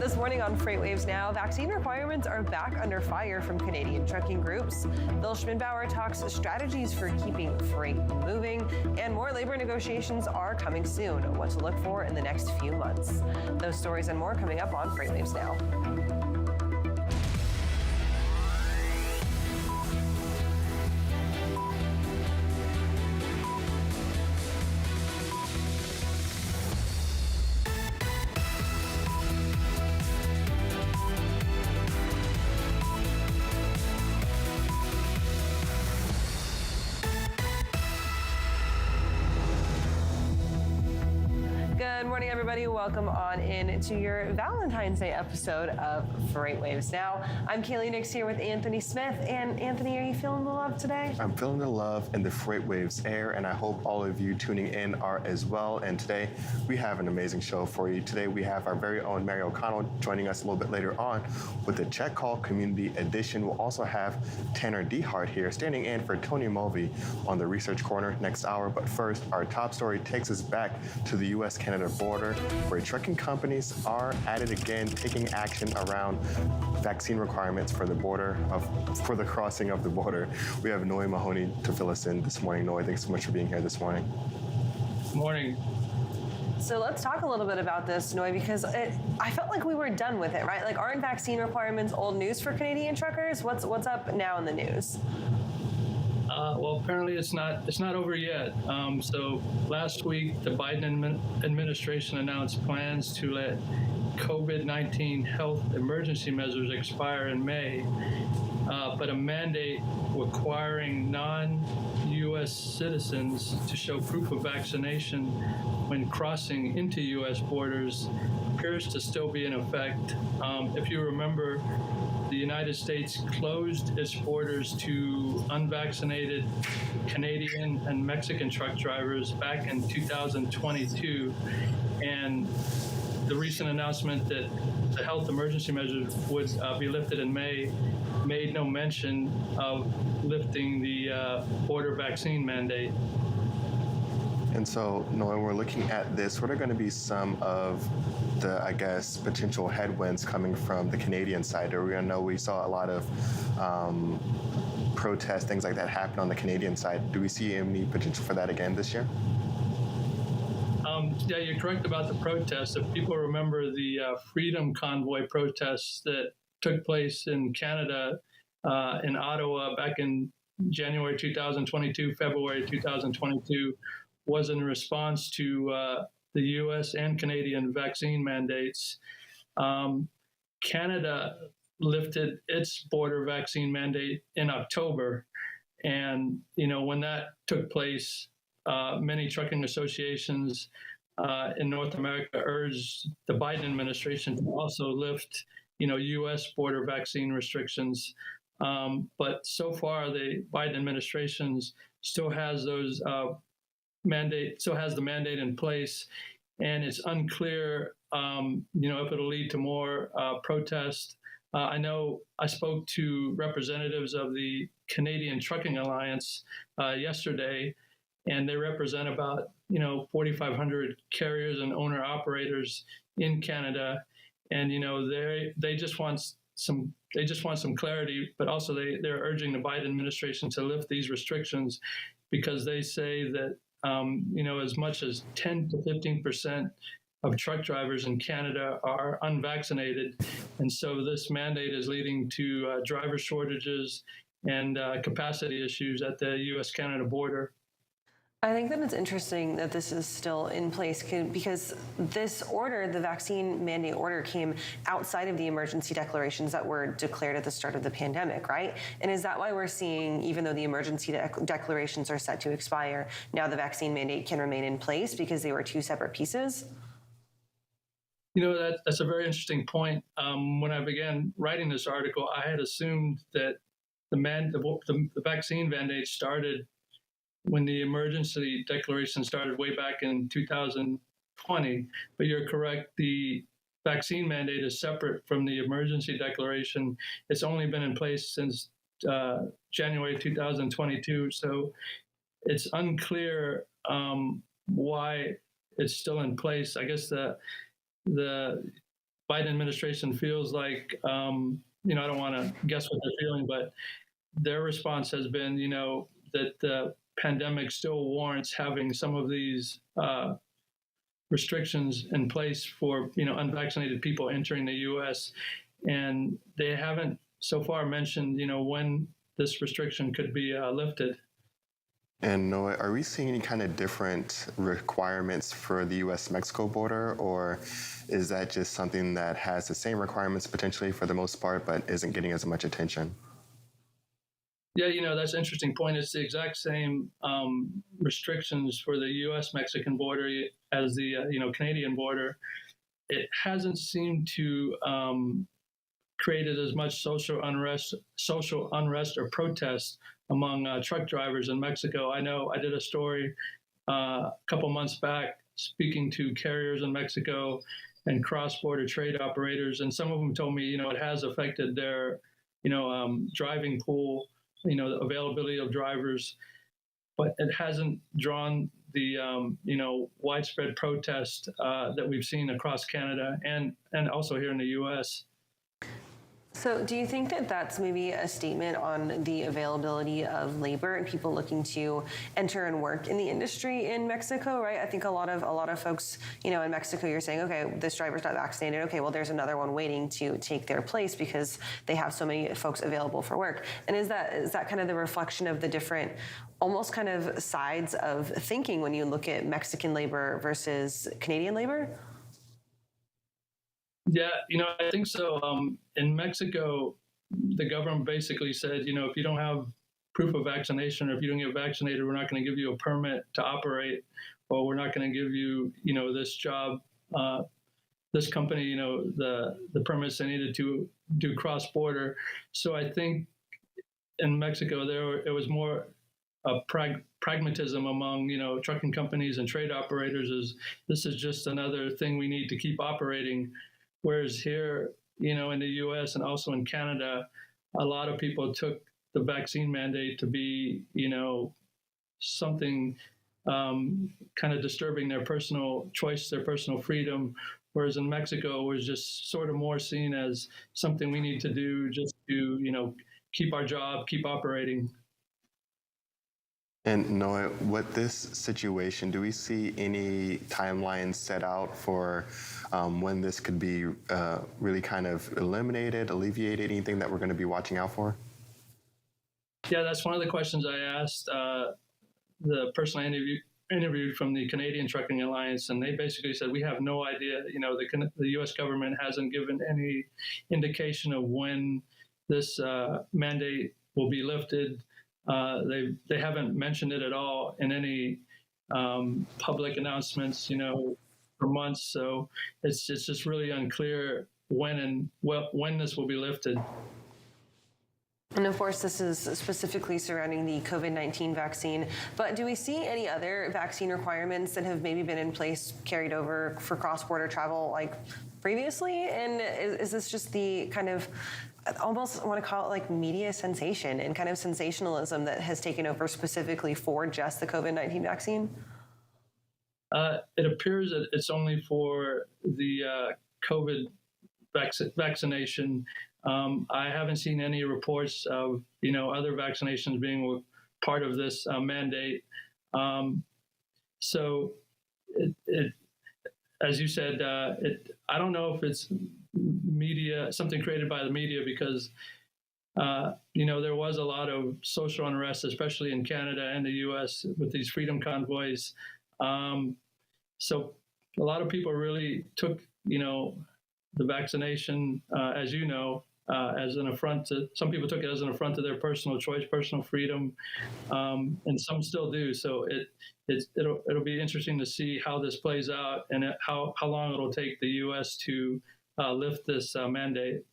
This morning on FreightWaves Now, vaccine requirements are back under fire from Canadian trucking groups. Bill Schmidbauer talks strategies for keeping freight moving, and more labor negotiations are coming soon. What to look for in the next few months. Those stories and more coming up on FreightWaves Now. Good morning, everybody. Welcome on in to your Valentine's Day episode of FreightWaves Now. I'm Kaylee Nix here with Anthony Smith. And Anthony, are you feeling the love today? I'm feeling the love in the FreightWaves air, and I hope all of you tuning in are as well. And today we have an amazing show for you. Today we have our very own Mary O'Connell joining us a little bit later on with the Check Call Community Edition. We'll also have Tanner DeHart here standing in for Tony Mulvey on the Research Corner next hour. But first, our top story takes us back to the U.S.-Canada border, where trucking companies are at it again, taking action around vaccine requirements for the for the crossing of the border. We have Noi Mahoney to fill us in this morning. Noi, thanks so much for being here this morning. Good morning. So let's talk a little bit about this, Noi, because I felt like we were done with it, right? Like, aren't vaccine requirements old news for Canadian truckers? What's up now in the news? Well, apparently it's not over yet. So last week, the Biden administration announced plans to let COVID-19 health emergency measures expire in May, but a mandate requiring non-U.S. citizens to show proof of vaccination when crossing into U.S. borders appears to still be in effect. If you remember, the United States closed its borders to unvaccinated Canadian and Mexican truck drivers back in 2022, and the recent announcement that the health emergency measures would be lifted in May made no mention of lifting the border vaccine mandate. And so, Noi, we're looking at this. What are going to be some of the, potential headwinds coming from the Canadian side? We saw a lot of protests, things like that happen on the Canadian side. Do we see any potential for that again this year? Yeah, you're correct about the protests. If people remember the Freedom Convoy protests that took place in Canada, in Ottawa, back in January 2022, February 2022, was in response to the U.S. and Canadian vaccine mandates. Canada lifted its border vaccine mandate in October. And, when that took place, many trucking associations in North America urged the Biden administration to also lift, U.S. border vaccine restrictions. But so far, the Biden administration still has those the mandate in place, and it's unclear, if it'll lead to more protest. I know I spoke to representatives of the Canadian Trucking Alliance yesterday, and they represent about 4,500 carriers and owner operators in Canada, and they just want some clarity, but also they're urging the Biden administration to lift these restrictions, because they say that as much as 10 to 15% of truck drivers in Canada are unvaccinated. And so this mandate is leading to driver shortages and capacity issues at the U.S.-Canada border. I think that it's interesting that this is still in place because this order, the vaccine mandate order, came outside of the emergency declarations that were declared at the start of the pandemic, right? And is that why we're seeing, even though the emergency declarations are set to expire, now the vaccine mandate can remain in place because they were two separate pieces? That's a very interesting point. When I began writing this article, I had assumed that the vaccine mandate started when the emergency declaration started way back in 2020. But you're correct, the vaccine mandate is separate from the emergency declaration. It's only been in place since January 2022. So it's unclear why it's still in place. I guess the Biden administration feels like, I don't want to guess what they're feeling, but their response has been, that the pandemic still warrants having some of these restrictions in place for, unvaccinated people entering the U.S. And they haven't so far mentioned, when this restriction could be lifted. And Noah, are we seeing any kind of different requirements for the U.S.-Mexico border, or is that just something that has the same requirements potentially for the most part, but isn't getting as much attention? Yeah, that's an interesting point. It's the exact same restrictions for the U.S.-Mexican border as the Canadian border. It hasn't seemed to created as much social unrest or protest among truck drivers in Mexico. I know I did a story a couple months back speaking to carriers in Mexico and cross-border trade operators, and some of them told me, it has affected their, driving pool, the availability of drivers, but it hasn't drawn the, widespread protest that we've seen across Canada and also here in the U.S. So do you think that that's maybe a statement on the availability of labor and people looking to enter and work in the industry in Mexico, right? I think a lot of folks, in Mexico, you're saying, okay, this driver's not vaccinated. Okay, well, there's another one waiting to take their place because they have so many folks available for work. And is that kind of the reflection of the different, almost kind of sides of thinking when you look at Mexican labor versus Canadian labor? Yeah, I think so. In Mexico, the government basically said, if you don't have proof of vaccination or if you don't get vaccinated, we're not going to give you a permit to operate, or we're not going to give you, this job, this company, the permits they needed to do cross-border. So I think in Mexico, it was more a pragmatism among, trucking companies and trade operators this is just another thing we need to keep operating. Whereas here, in the U.S. and also in Canada, a lot of people took the vaccine mandate to be, something kind of disturbing their personal choice, their personal freedom. Whereas in Mexico, it was just sort of more seen as something we need to do just to, keep our job, keep operating. And Noah, with this situation, do we see any timelines set out for when this could be really kind of eliminated, alleviated, anything that we're going to be watching out for? Yeah, that's one of the questions I asked the person I interviewed from the Canadian Trucking Alliance, and they basically said, we have no idea. The U.S. government hasn't given any indication of when this mandate will be lifted. They haven't mentioned it at all in any public announcements, for months. So it's just really unclear when this will be lifted. And of course, this is specifically surrounding the COVID-19 vaccine. But do we see any other vaccine requirements that have maybe been in place, carried over for cross-border travel like previously? And is this just the kind of, I almost want to call it like media sensation and kind of sensationalism that has taken over specifically for just the COVID-19 vaccine? It appears that it's only for the COVID vaccination. I haven't seen any reports of, other vaccinations being part of this mandate. So it, as you said, I don't know if it's media, something created by the media, because, there was a lot of social unrest, especially in Canada and the U.S. with these freedom convoys. So a lot of people really took, the vaccination, as as an affront to, some people took it as an affront to their personal choice, personal freedom, and some still do. So it'll be interesting to see how this plays out and how long it'll take the U.S. to lift this mandate.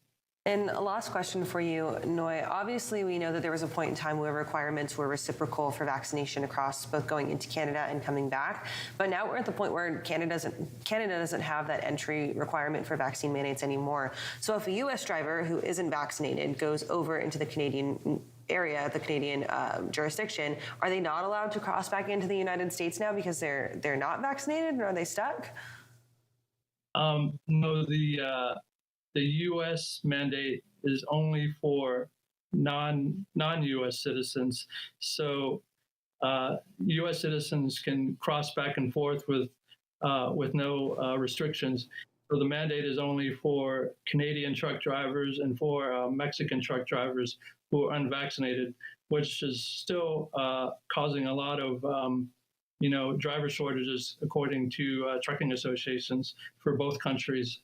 And a last question for you, Noi. Obviously, we know that there was a point in time where requirements were reciprocal for vaccination across both going into Canada and coming back. But now we're at the point where Canada doesn't have that entry requirement for vaccine mandates anymore. So if a U.S. driver who isn't vaccinated goes over into the Canadian area, the Canadian jurisdiction, are they not allowed to cross back into the United States now because they're not vaccinated, or are they stuck? No, the U.S. mandate is only for non-U.S. citizens. So U.S. citizens can cross back and forth with no restrictions. So the mandate is only for Canadian truck drivers and for Mexican truck drivers who are unvaccinated, which is still causing a lot of driver shortages, according to trucking associations for both countries.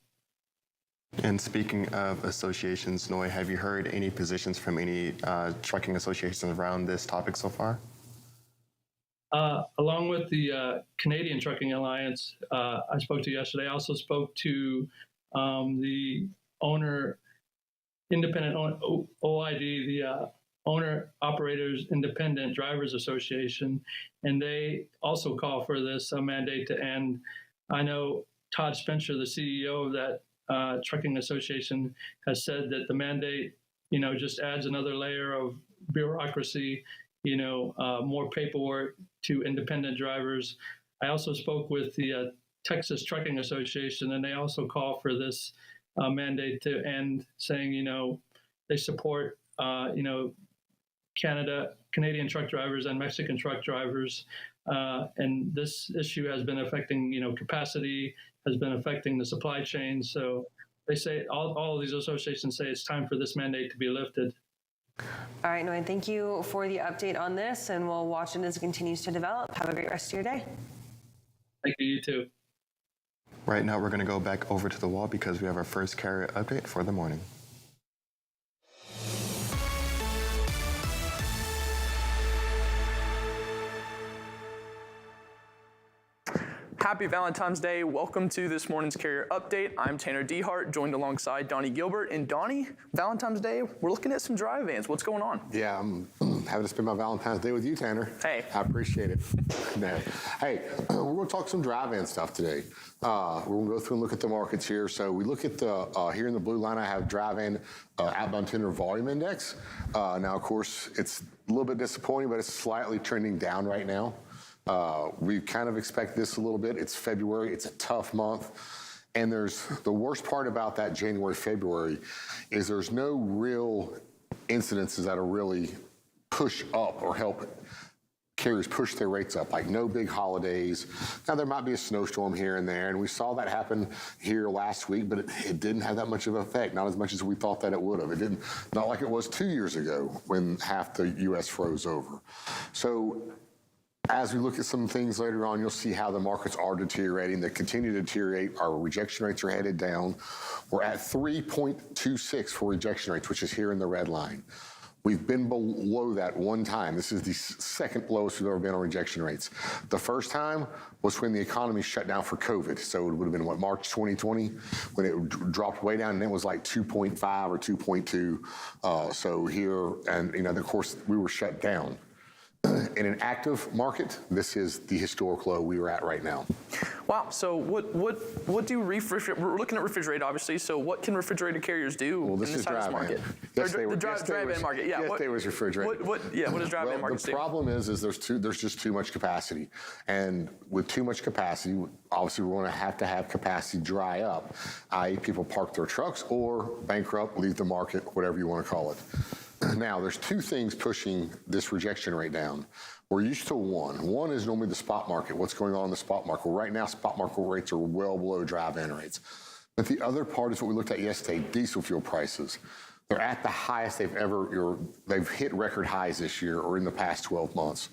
And speaking of associations, Noi, have you heard any positions from any trucking associations around this topic so far? Along with the Canadian Trucking Alliance, I spoke to yesterday. I also spoke to the independent OID, the Owner Operators Independent Drivers Association, and they also call for this mandate to end. I know Todd Spencer, the CEO of that trucking association, has said that the mandate, just adds another layer of bureaucracy, more paperwork to independent drivers. I also spoke with the Texas Trucking Association, and they also call for this mandate to end, saying, they support, Canadian truck drivers and Mexican truck drivers. And this issue has been affecting, capacity, has been affecting the supply chain. So they say, all of these associations say it's time for this mandate to be lifted. All right, Noi, thank you for the update on this, and we'll watch it as it continues to develop. Have a great rest of your day. Thank you, you too. Right now, we're going to go back over to the wall because we have our first carrier update for the morning. Happy Valentine's Day. Welcome to this morning's Carrier Update. I'm Tanner DeHart, joined alongside Donnie Gilbert. And Donnie, Valentine's Day, we're looking at some dry vans. What's going on? Yeah, I'm having to spend my Valentine's Day with you, Tanner. Hey. I appreciate it. No. Hey, we're going to talk some dry van stuff today. We're going to go through and look at the markets here. So we look at the, here in the blue line, I have dry van outbound tender volume index. Now, of course, it's a little bit disappointing, but it's slightly trending down right now. We kind of expect this a little bit. It's February. It's a tough month. And the worst part about that January, February is there's no real incidences that'll really push up or help carriers push their rates up, like no big holidays. Now, there might be a snowstorm here and there, and we saw that happen here last week, but it didn't have that much of an effect, not as much as we thought that it would have. It didn't, not like it was 2 years ago when half the U.S. froze over. So as we look at some things later on, you'll see how the markets are deteriorating. They continue to deteriorate. Our rejection rates are headed down. We're at 3.26 for rejection rates, which is here in the red line. We've been below that one time. This is the second lowest we've ever been on rejection rates. The first time was when the economy shut down for COVID. So it would have been, March 2020, when it dropped way down, and it was like 2.5 or 2.2. So here, and of course, we were shut down. In an active market, this is the historic low we are at right now. Wow. So what do we're looking at refrigerated, obviously. So what can refrigerated carriers do in this type of market? The dry van market. Yeah. Yes, they was refrigerated. What does dry van market do? The problem is there's just too much capacity, and with too much capacity, obviously we're going to have capacity dry up, i.e., people park their trucks or bankrupt, leave the market, whatever you want to call it. Now, there's two things pushing this rejection rate down. We're used to one. One is normally the spot market, what's going on in the spot market. Well, right now, spot market rates are well below dry van rates. But the other part is what we looked at yesterday, diesel fuel prices. They're at the highest they've hit record highs this year or in the past 12 months.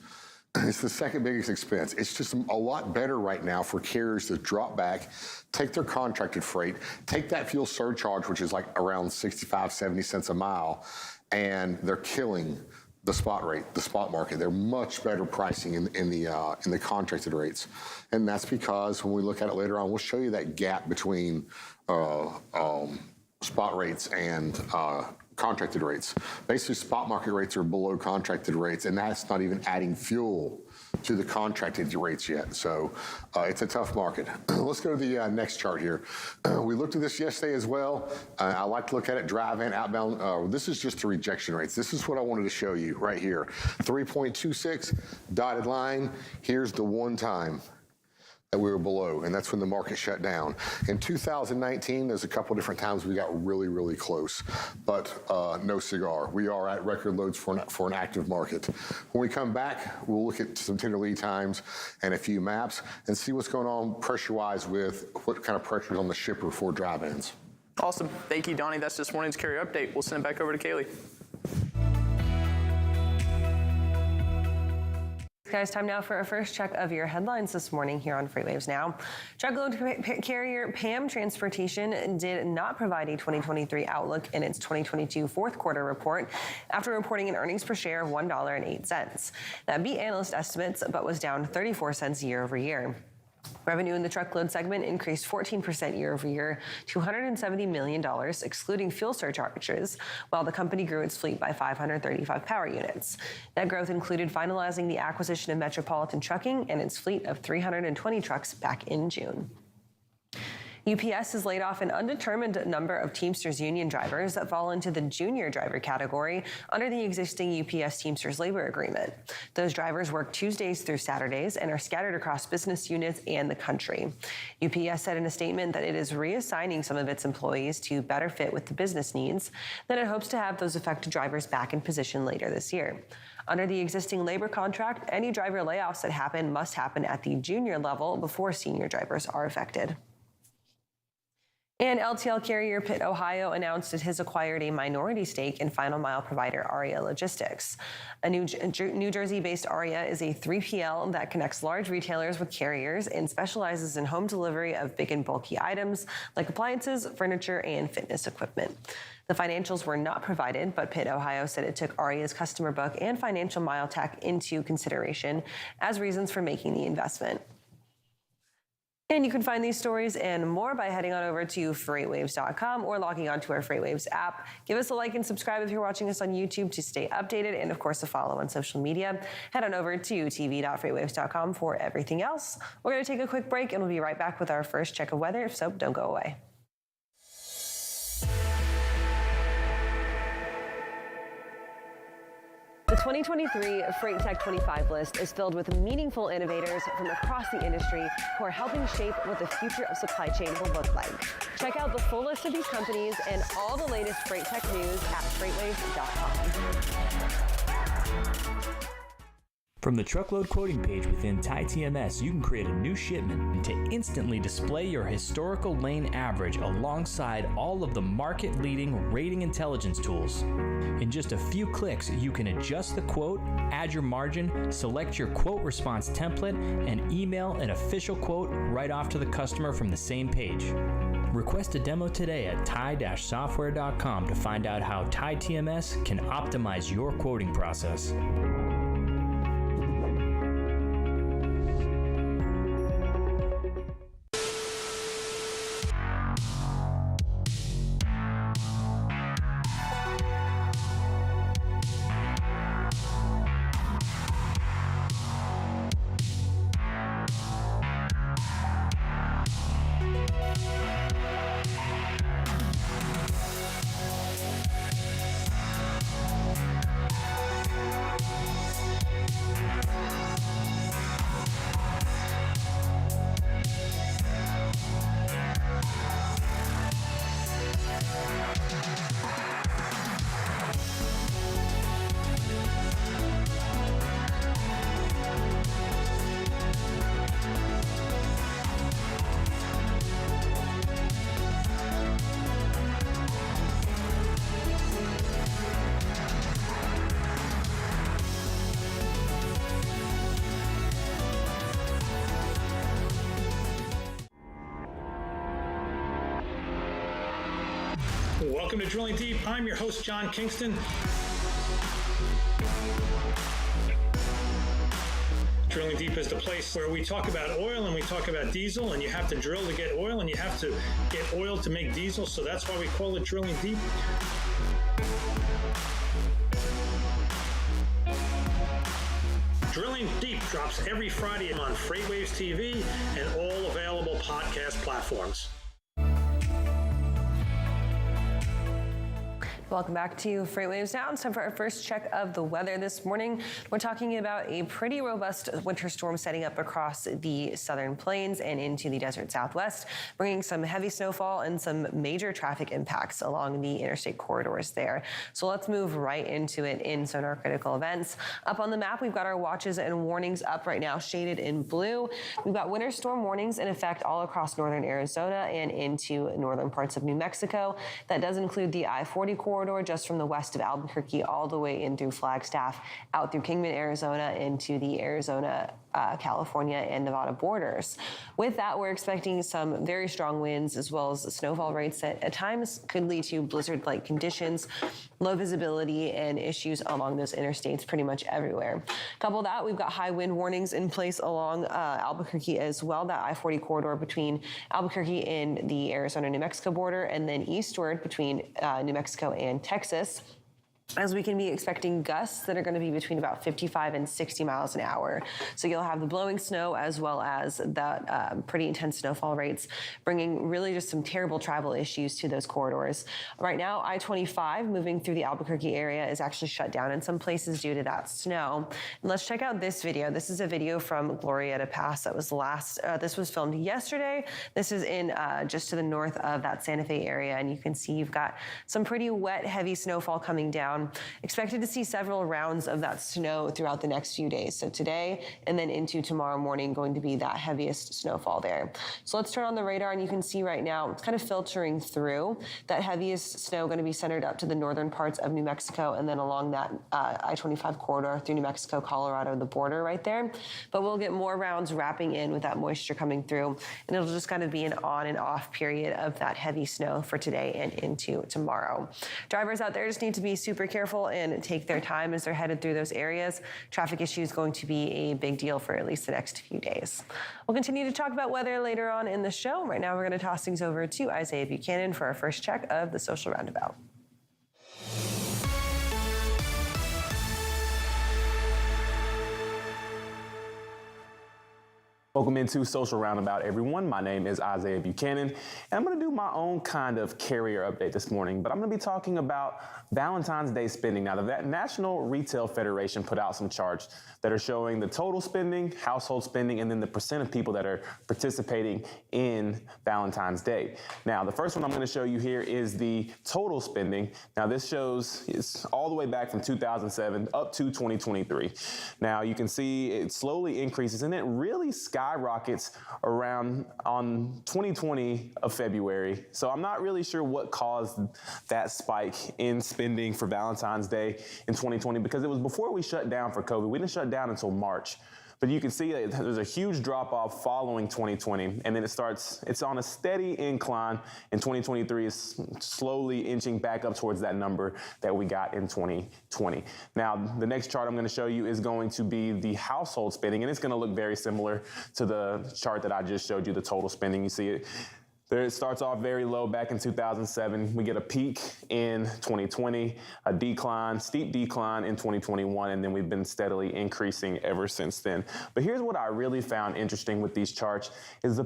It's the second biggest expense. It's just a lot better right now for carriers to drop back, take their contracted freight, take that fuel surcharge, which is like around 65, 70 cents a mile, and they're killing the spot rate, the spot market. They're much better pricing in the contracted rates, and that's because when we look at it later on, we'll show you that gap between spot rates and contracted rates. Basically, spot market rates are below contracted rates, and that's not even adding fuel to the contracted rates yet. So it's a tough market. Let's go to the next chart here. We looked at this yesterday as well. I like to look at it, dry van, outbound. This is just the rejection rates. This is what I wanted to show you right here. 3.26, dotted line. Here's the one time. that we were below, and that's when the market shut down. In 2019, there's a couple different times we got really, really close, but no cigar. We are at record loads for an active market. When we come back, we'll look at some tender lead times and a few maps and see what's going on pressure-wise with what kind of pressure is on the shipper for dry vans. Awesome. Thank you, Donnie. That's this morning's carrier update. We'll send it back over to Kaylee. Guys, time now for a first check of your headlines this morning here on FreightWaves Now. Truckload carrier PAM Transportation did not provide a 2023 outlook in its 2022 fourth quarter report after reporting an earnings per share of $1.08. That beat analyst estimates, but was down 34 cents year over year. Revenue in the truckload segment increased 14% year over year to $170 million, excluding fuel surcharges, while the company grew its fleet by 535 power units. That growth included finalizing the acquisition of Metropolitan Trucking and its fleet of 320 trucks back in June. UPS has laid off an undetermined number of Teamsters union drivers that fall into the junior driver category under the existing UPS Teamsters labor agreement. Those drivers work Tuesdays through Saturdays and are scattered across business units and the country. UPS said in a statement that it is reassigning some of its employees to better fit with the business needs, that it hopes to have those affected drivers back in position later this year. Under the existing labor contract, any driver layoffs that happen must happen at the junior level before senior drivers are affected. And LTL carrier Pitt, Ohio announced it has acquired a minority stake in final mile provider ARIA Logistics. A New Jersey-based ARIA is a 3PL that connects large retailers with carriers and specializes in home delivery of big and bulky items like appliances, furniture, and fitness equipment. The financials were not provided, but Pitt, Ohio said it took ARIA's customer book and financial mile tech into consideration as reasons for making the investment. And you can find these stories and more by heading on over to FreightWaves.com or logging on to our FreightWaves app. Give us a like and subscribe if you're watching us on YouTube to stay updated, and of course, to follow on social media. Head on over to tv.freightwaves.com for everything else. We're going to take a quick break, and we'll be right back with our first check of weather, so don't go away. The 2023 Freight Tech 25 list is filled with meaningful innovators from across the industry who are helping shape what the future of supply chain will look like. Check out the full list of these companies and all the latest Freight Tech news at FreightWaves.com. From the truckload quoting page within TITMS, you can create a new shipment to instantly display your historical lane average alongside all of the market-leading rating intelligence tools. In just a few clicks, you can adjust the quote, add your margin, select your quote response template, and email an official quote right off to the customer from the same page. Request a demo today at ti-software.com to find out how TITMS can optimize your quoting process. Welcome to Drilling Deep. I'm your host, John Kingston. Drilling Deep is the place where we talk about oil and we talk about diesel, and you have to drill to get oil and you have to get oil to make diesel, so that's why we call it Drilling Deep. Drilling Deep drops every Friday on FreightWaves TV and all available podcast platforms. Welcome back to FreightWaves Now. It's time for our first check of the weather this morning. We're talking about a pretty robust winter storm setting up across the southern plains and into the desert southwest, bringing some heavy snowfall and some major traffic impacts along the interstate corridors there. So let's move right into it in Sonar Critical Events. Up on the map, we've got our watches and warnings up right now, shaded in blue. We've got winter storm warnings in effect all across northern Arizona and into northern parts of New Mexico. That does include the I-40 corridor just from the west of Albuquerque all the way in through Flagstaff, out through Kingman, Arizona, into the Arizona, California, and Nevada borders. With that, we're expecting some very strong winds as well as snowfall rates that at times could lead to blizzard-like conditions, low visibility, and issues along those interstates pretty much everywhere. Couple that, we've got high wind warnings in place along Albuquerque as well, that I-40 corridor between Albuquerque and the Arizona-New Mexico border, and then eastward between New Mexico and Texas, as we can be expecting gusts that are going to be between about 55 and 60 miles an hour. So you'll have the blowing snow as well as that pretty intense snowfall rates, bringing really just some terrible travel issues to those corridors. Right now, I-25 moving through the Albuquerque area is actually shut down in some places due to that snow. And let's check out this video. This is a video from Glorieta Pass that was this was filmed yesterday. This is in just to the north of that Santa Fe area, and you can see you've got some pretty wet, heavy snowfall coming down. Expected to see several rounds of that snow throughout the next few days. So today and then into tomorrow morning going to be that heaviest snowfall there. So let's turn on the radar, and you can see right now it's kind of filtering through. That heaviest snow going to be centered up to the northern parts of New Mexico and then along that I-25 corridor through New Mexico, Colorado, the border right there. But we'll get more rounds wrapping in with that moisture coming through, and it'll just kind of be an on and off period of that heavy snow for today and into tomorrow. Drivers out there just need to be super careful and take their time as they're headed through those areas. Traffic issues going to be a big deal for at least the next few days. We'll continue to talk about weather later on in the show. Right now, we're going to toss things over to Isaiah Buchanan for our first check of the social roundabout. Welcome into Social Roundabout, everyone. My name is Isaiah Buchanan, and I'm going to do my own kind of carrier update this morning, but I'm going to be talking about Valentine's Day spending. Now, the National Retail Federation put out some charts that are showing the total spending, household spending, and then the percent of people that are participating in Valentine's Day. Now, the first one I'm going to show you here is the total spending. Now, this shows it's all the way back from 2007 up to 2023. Now, you can see it slowly increases, and it really skyrockets around on 2020 of February. So I'm not really sure what caused that spike in spending for Valentine's Day in 2020, because it was before we shut down for COVID. We didn't shut down until March. But you can see that there's a huge drop off following 2020, and then it's on a steady incline, and 2023 is slowly inching back up towards that number that we got in 2020. Now, the next chart I'm going to show you is going to be the household spending, and it's going to look very similar to the chart that I just showed you, the total spending. You see it. There, it starts off very low back in 2007. We get a peak in 2020, a decline, steep decline in 2021, and then we've been steadily increasing ever since then. But here's what I really found interesting with these charts is the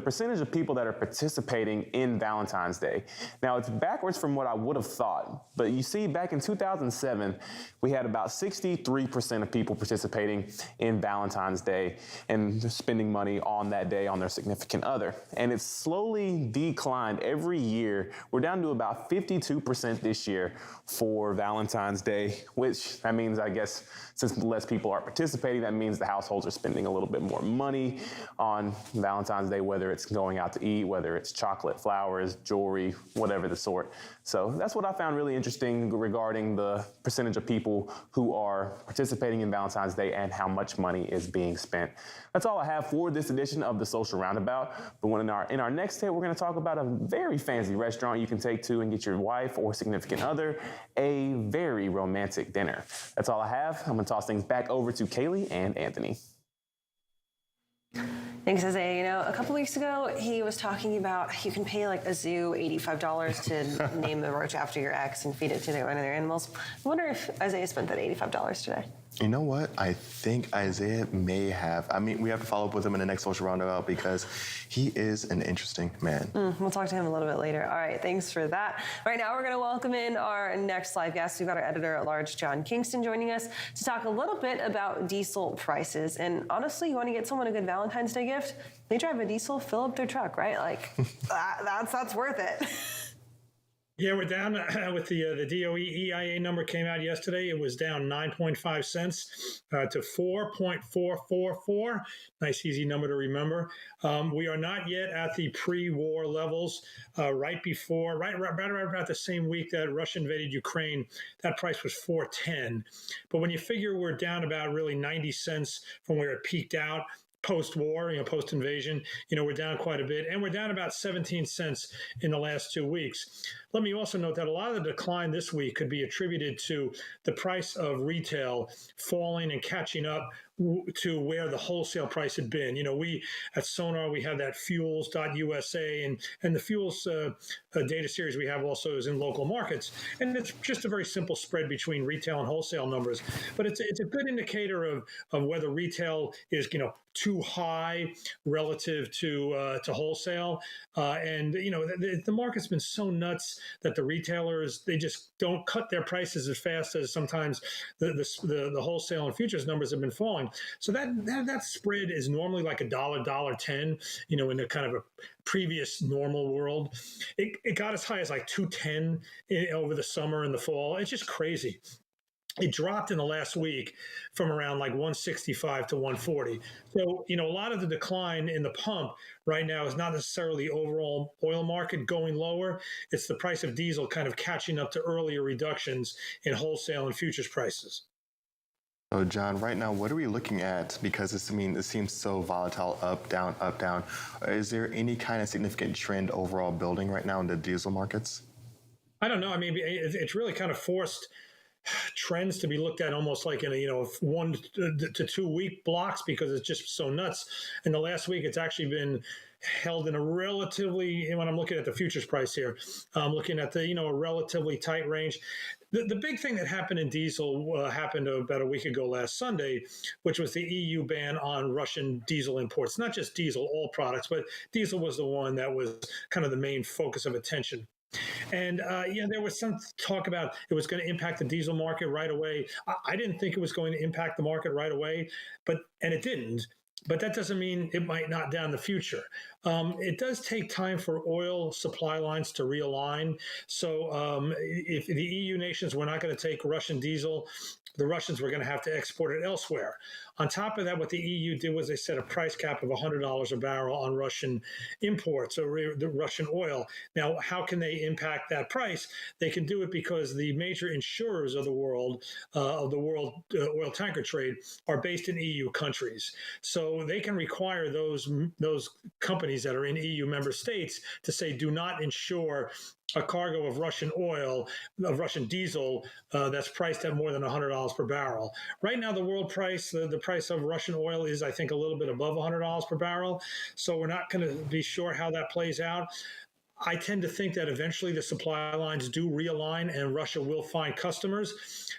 percentage of people that are participating in Valentine's Day. Now, it's backwards from what I would have thought, but you see back in 2007, we had about 63% of people participating in Valentine's Day and spending money on that day on their significant other. And it's slowly declined every year. We're down to about 52% this year for Valentine's Day, which that means, I guess, since less people are participating, that means the households are spending a little bit more money on Valentine's Day, whether it's going out to eat, whether it's chocolate, flowers, jewelry, whatever the sort. So that's what I found really interesting regarding the percentage of people who are participating in Valentine's Day and how much money is being spent. That's all I have for this edition of the Social Roundabout. But in our next hit, we're going to talk about a very fancy restaurant you can take to and get your wife or significant other a very romantic dinner. That's all I have. I'm going to toss things back over to Kaylee and Anthony. Thanks, Isaiah. You know, a couple weeks ago, he was talking about you can pay like a zoo $85 to name a roach after your ex and feed it to one of their animals. I wonder if Isaiah spent that $85 today. You know what? I think Isaiah may have. I mean, we have to follow up with him in the next social roundabout because he is an interesting man. We'll talk to him a little bit later. All right, thanks for that. Right now, we're going to welcome in our next live guest. We've got our editor-at-large, John Kingston, joining us to talk a little bit about diesel prices. And honestly, you want to get someone a good Valentine's Day gift? They drive a diesel, fill up their truck, right? Like, that's worth it. Yeah, we're down with the DOE EIA number came out yesterday. It was down 9.5 cents to 4.444. Nice, easy number to remember. We are not yet at the pre-war levels. Right about the same week that Russia invaded Ukraine, that price was 4.10. But when you figure we're down about really 90 cents from where it peaked out, post-war, post-invasion, we're down quite a bit, and we're down about 17 cents in the last 2 weeks. Let me also note that a lot of the decline this week could be attributed to the price of retail falling and catching up to where the wholesale price had been. We at Sonar, we have that fuels.usa, and the fuels data series we have also is in local markets. And it's just a very simple spread between retail and wholesale numbers. But it's a good indicator of whether retail is, too high relative to wholesale. And the market's been so nuts that the retailers, they just don't cut their prices as fast as sometimes the wholesale and futures numbers have been falling. So that spread is normally like $1.10, in a kind of a previous normal world. It got as high as like 210 over the summer and the fall. It's just crazy. It dropped in the last week from around like 165 to 140. So, a lot of the decline in the pump right now is not necessarily the overall oil market going lower. It's the price of diesel kind of catching up to earlier reductions in wholesale and futures prices. So, John, right now, what are we looking at? Because it seems so volatile, up, down, up, down. Is there any kind of significant trend overall building right now in the diesel markets? I don't know. I mean, it's really kind of forced trends to be looked at almost like in 1 to 2 week blocks because it's just so nuts. In the last week, it's actually been held in a relatively, when I'm looking at the futures price here, I'm looking at a relatively tight range. The big thing that happened in diesel happened about a week ago last Sunday, which was the EU ban on Russian diesel imports. Not just diesel, all products, but diesel was the one that was kind of the main focus of attention. And there was some talk about it was going to impact the diesel market right away. I didn't think it was going to impact the market right away, and it didn't. But that doesn't mean it might not down the future. It does take time for oil supply lines to realign. So if the EU nations were not going to take Russian diesel, the Russians were going to have to export it elsewhere. On top of that, what the EU did was they set a price cap of $100 a barrel on Russian imports or the Russian oil. Now, how can they impact that price? They can do it because the major insurers of the world oil tanker trade are based in EU countries. So they can require those companies that are in EU member states to say, do not insure a cargo of Russian oil, of Russian diesel, that's priced at more than $100 per barrel. Right now, the world price, the price of Russian oil is, I think, a little bit above $100 per barrel. So we're not going to be sure how that plays out. I tend to think that eventually the supply lines do realign and Russia will find customers.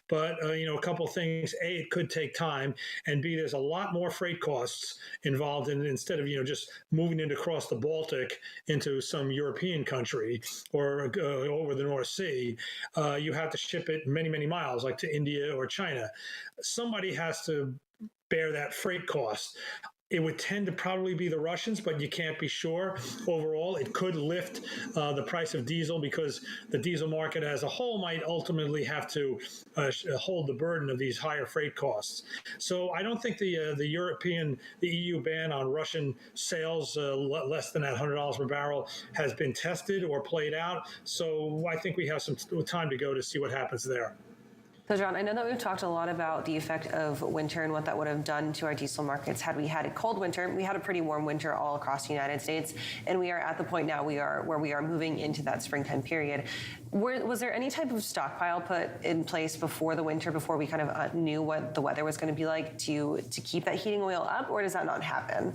But, a couple of things. A, it could take time. And B, there's a lot more freight costs involved in instead of, just moving it across the Baltic into some European country or over the North Sea. You have to ship it many, many miles, like to India or China. Somebody has to bear that freight cost. It would tend to probably be the Russians, but you can't be sure. Overall, it could lift the price of diesel because the diesel market as a whole might ultimately have to hold the burden of these higher freight costs. So I don't think the EU ban on Russian sales less than that $100 per barrel has been tested or played out. So I think we have some time to go to see what happens there. So, John, I know that we've talked a lot about the effect of winter and what that would have done to our diesel markets had we had a cold winter. We had a pretty warm winter all across the United States, and we are at the point now where we are moving into that springtime period. Was there any type of stockpile put in place before the winter, before we kind of knew what the weather was going to be like to keep that heating oil up, or does that not happen?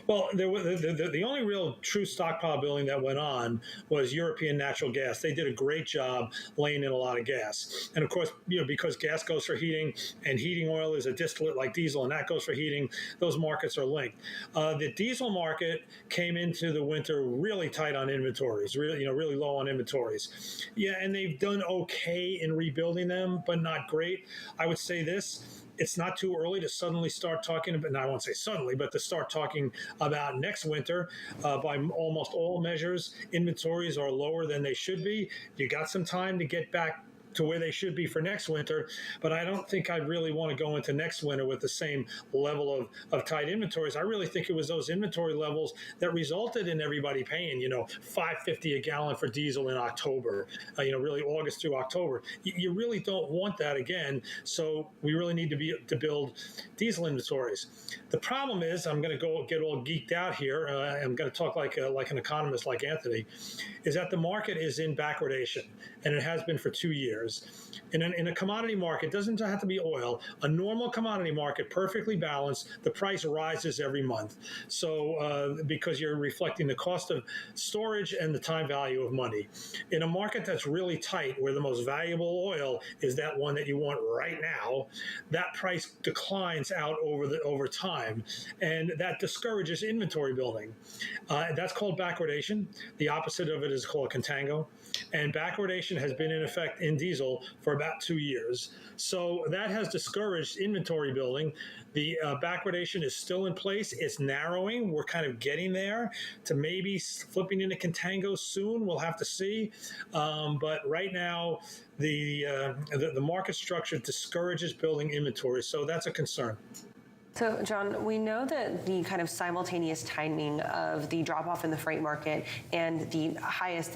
Well, there was the only real true stockpile building that went on was European natural gas. They did a great job laying in a lot of gas, and of course, because gas goes for heating, and heating oil is a distillate like diesel, and that goes for heating. Those markets are linked. The diesel market came into the winter really tight on inventories, really low on inventories. Yeah, and they've done okay in rebuilding them, but not great. I would say this. It's not too early to suddenly start talking about, and I won't say suddenly, but to start talking about next winter. By almost all measures, inventories are lower than they should be. You got some time to get back to where they should be for next winter, but I don't think I really want to go into next winter with the same level of tight inventories. I really think it was those inventory levels that resulted in everybody paying, $5.50 a gallon for diesel in October, really August through October. You really don't want that again, so we really need to build diesel inventories. The problem is, I'm going to get all geeked out here, I'm going to talk like an economist like Anthony, is that the market is in backwardation, and it has been for 2 years. In a commodity market, it doesn't have to be oil, a normal commodity market, perfectly balanced, the price rises every month. So because you're reflecting the cost of storage and the time value of money. In a market that's really tight, where the most valuable oil is that one that you want right now, that price declines out over time, and that discourages inventory building. That's called backwardation. The opposite of it is called contango. And backwardation has been in effect in diesel for about 2 years. So that has discouraged inventory building. The backwardation is still in place. It's narrowing. We're kind of getting there to maybe flipping into contango soon. We'll have to see. But right now, the market structure discourages building inventory. So that's a concern. So, John, we know that the kind of simultaneous timing of the drop-off in the freight market and the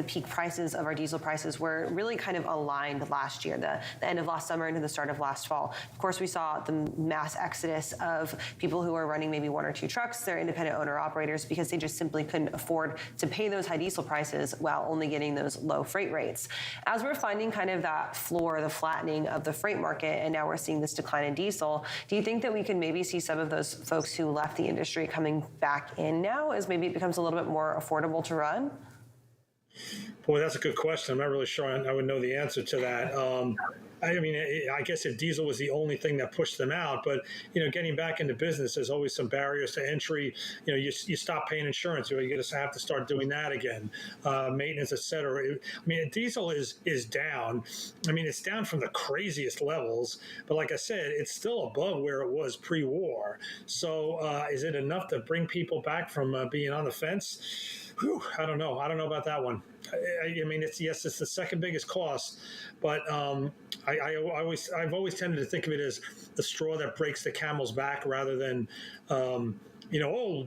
peak prices of our diesel prices were really kind of aligned last year, the end of last summer into the start of last fall. Of course, we saw the mass exodus of people who are running maybe 1 or 2 trucks, they're independent owner-operators, because they just simply couldn't afford to pay those high diesel prices while only getting those low freight rates. As we're finding kind of that floor, the flattening of the freight market, and now we're seeing this decline in diesel, do you think that we can maybe see some of those folks who left the industry coming back in now, as maybe it becomes a little bit more affordable to run? Boy, that's a good question. I'm not really sure I would know the answer to that. I guess if diesel was the only thing that pushed them out, but getting back into business, there's always some barriers to entry. You stop paying insurance, you just have to start doing that again, maintenance, et cetera. Diesel is down. It's down from the craziest levels, but like I said, it's still above where it was pre-war. So is it enough to bring people back from being on the fence? Whew, I don't know about that one. It's the second biggest cost, but I've always tended to think of it as the straw that breaks the camel's back rather than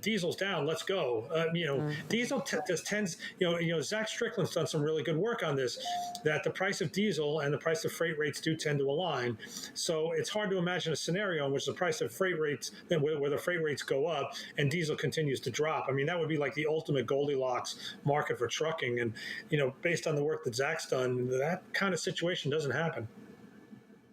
diesel's down, let's go. Diesel tends, Zach Strickland's done some really good work on this, that the price of diesel and the price of freight rates do tend to align. So it's hard to imagine a scenario in which the price of freight rates, where the freight rates go up and diesel continues to drop. That would be like the ultimate Goldilocks market for trucking. And, based on the work that Zach's done, that kind of situation doesn't happen.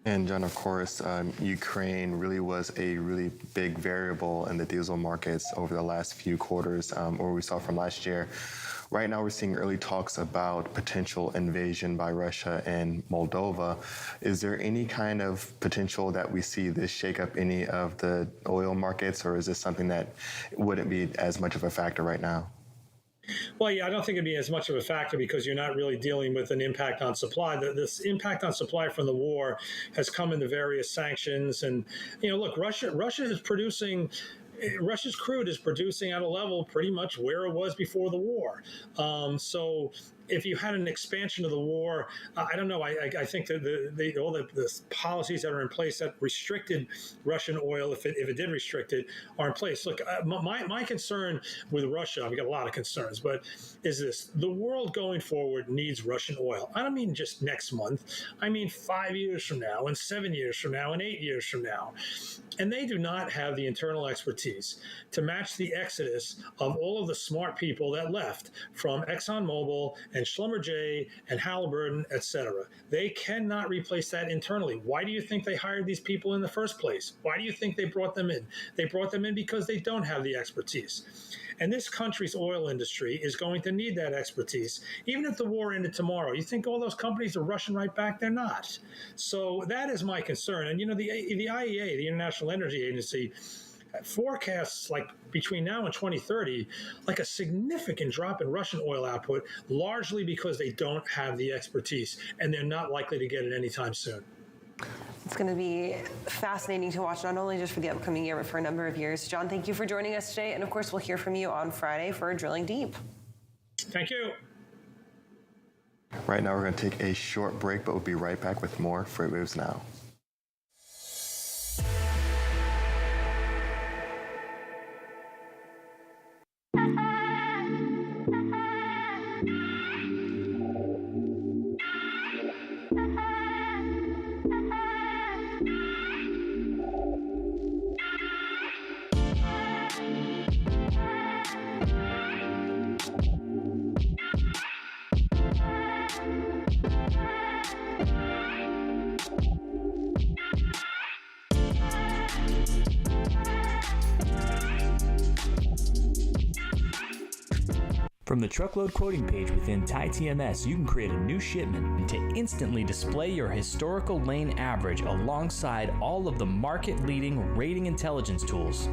And John, of course, Ukraine really was a really big variable in the diesel markets over the last few quarters, or we saw from last year. Right now, we're seeing early talks about potential invasion by Russia and Moldova. Is there any kind of potential that we see this shake up any of the oil markets, or is this something that wouldn't be as much of a factor right now? Well, yeah, I don't think it'd be as much of a factor because you're not really dealing with an impact on supply. This impact on supply from the war has come in the various sanctions. And, look, Russia is producing. Russia's crude is producing at a level pretty much where it was before the war. So if you had an expansion of the war, I don't know. I think that all the policies that are in place that restricted Russian oil, if it did restrict it, are in place. Look, my concern with Russia, I've got a lot of concerns, but is this: the world going forward needs Russian oil. I don't mean just next month. I mean 5 years from now, and 7 years from now, and 8 years from now. And they do not have the internal expertise to match the exodus of all of the smart people that left from ExxonMobil and and Schlumberger and Halliburton, et cetera. They cannot replace that internally. Why do you think they hired these people in the first place? Why do you think they brought them in? They brought them in because they don't have the expertise. And this country's oil industry is going to need that expertise. Even if the war ended tomorrow, you think all those companies are rushing right back? They're not. So that is my concern. And, the IEA, the International Energy Agency, forecasts like between now and 2030, like a significant drop in Russian oil output, largely because they don't have the expertise and they're not likely to get it anytime soon. It's going to be fascinating to watch, not only just for the upcoming year, but for a number of years. John, thank you for joining us today. And of course, we'll hear from you on Friday for Drilling Deep. Thank you. Right now, we're going to take a short break, but we'll be right back with more FreightWaves Now. From the truckload quoting page within TITMS, you can create a new shipment to instantly display your historical lane average alongside all of the market-leading rating intelligence tools.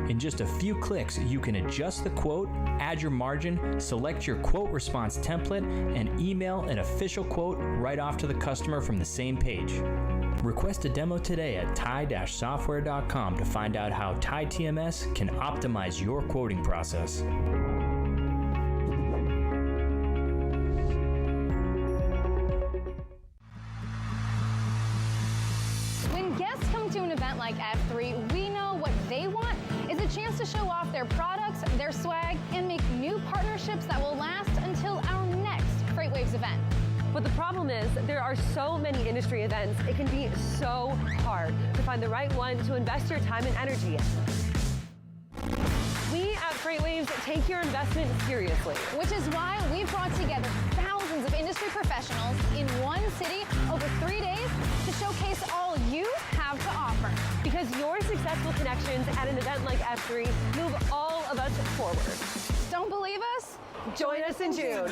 In just a few clicks, you can adjust the quote, add your margin, select your quote response template, and email an official quote right off to the customer from the same page. Request a demo today at ti-software.com to find out how TITMS can optimize your quoting process. Like F3, we know what they want is a chance to show off their products, their swag, and make new partnerships that will last until our next FreightWaves event. But the problem is there are so many industry events, it can be so hard to find the right one to invest your time and energy in. We at FreightWaves take your investment seriously. Which is why we've brought together thousands of industry professionals in one city over 3 days to showcase all you have to offer. Because your successful connections at an event like F3 move all of us forward. Don't believe us? Join us in June.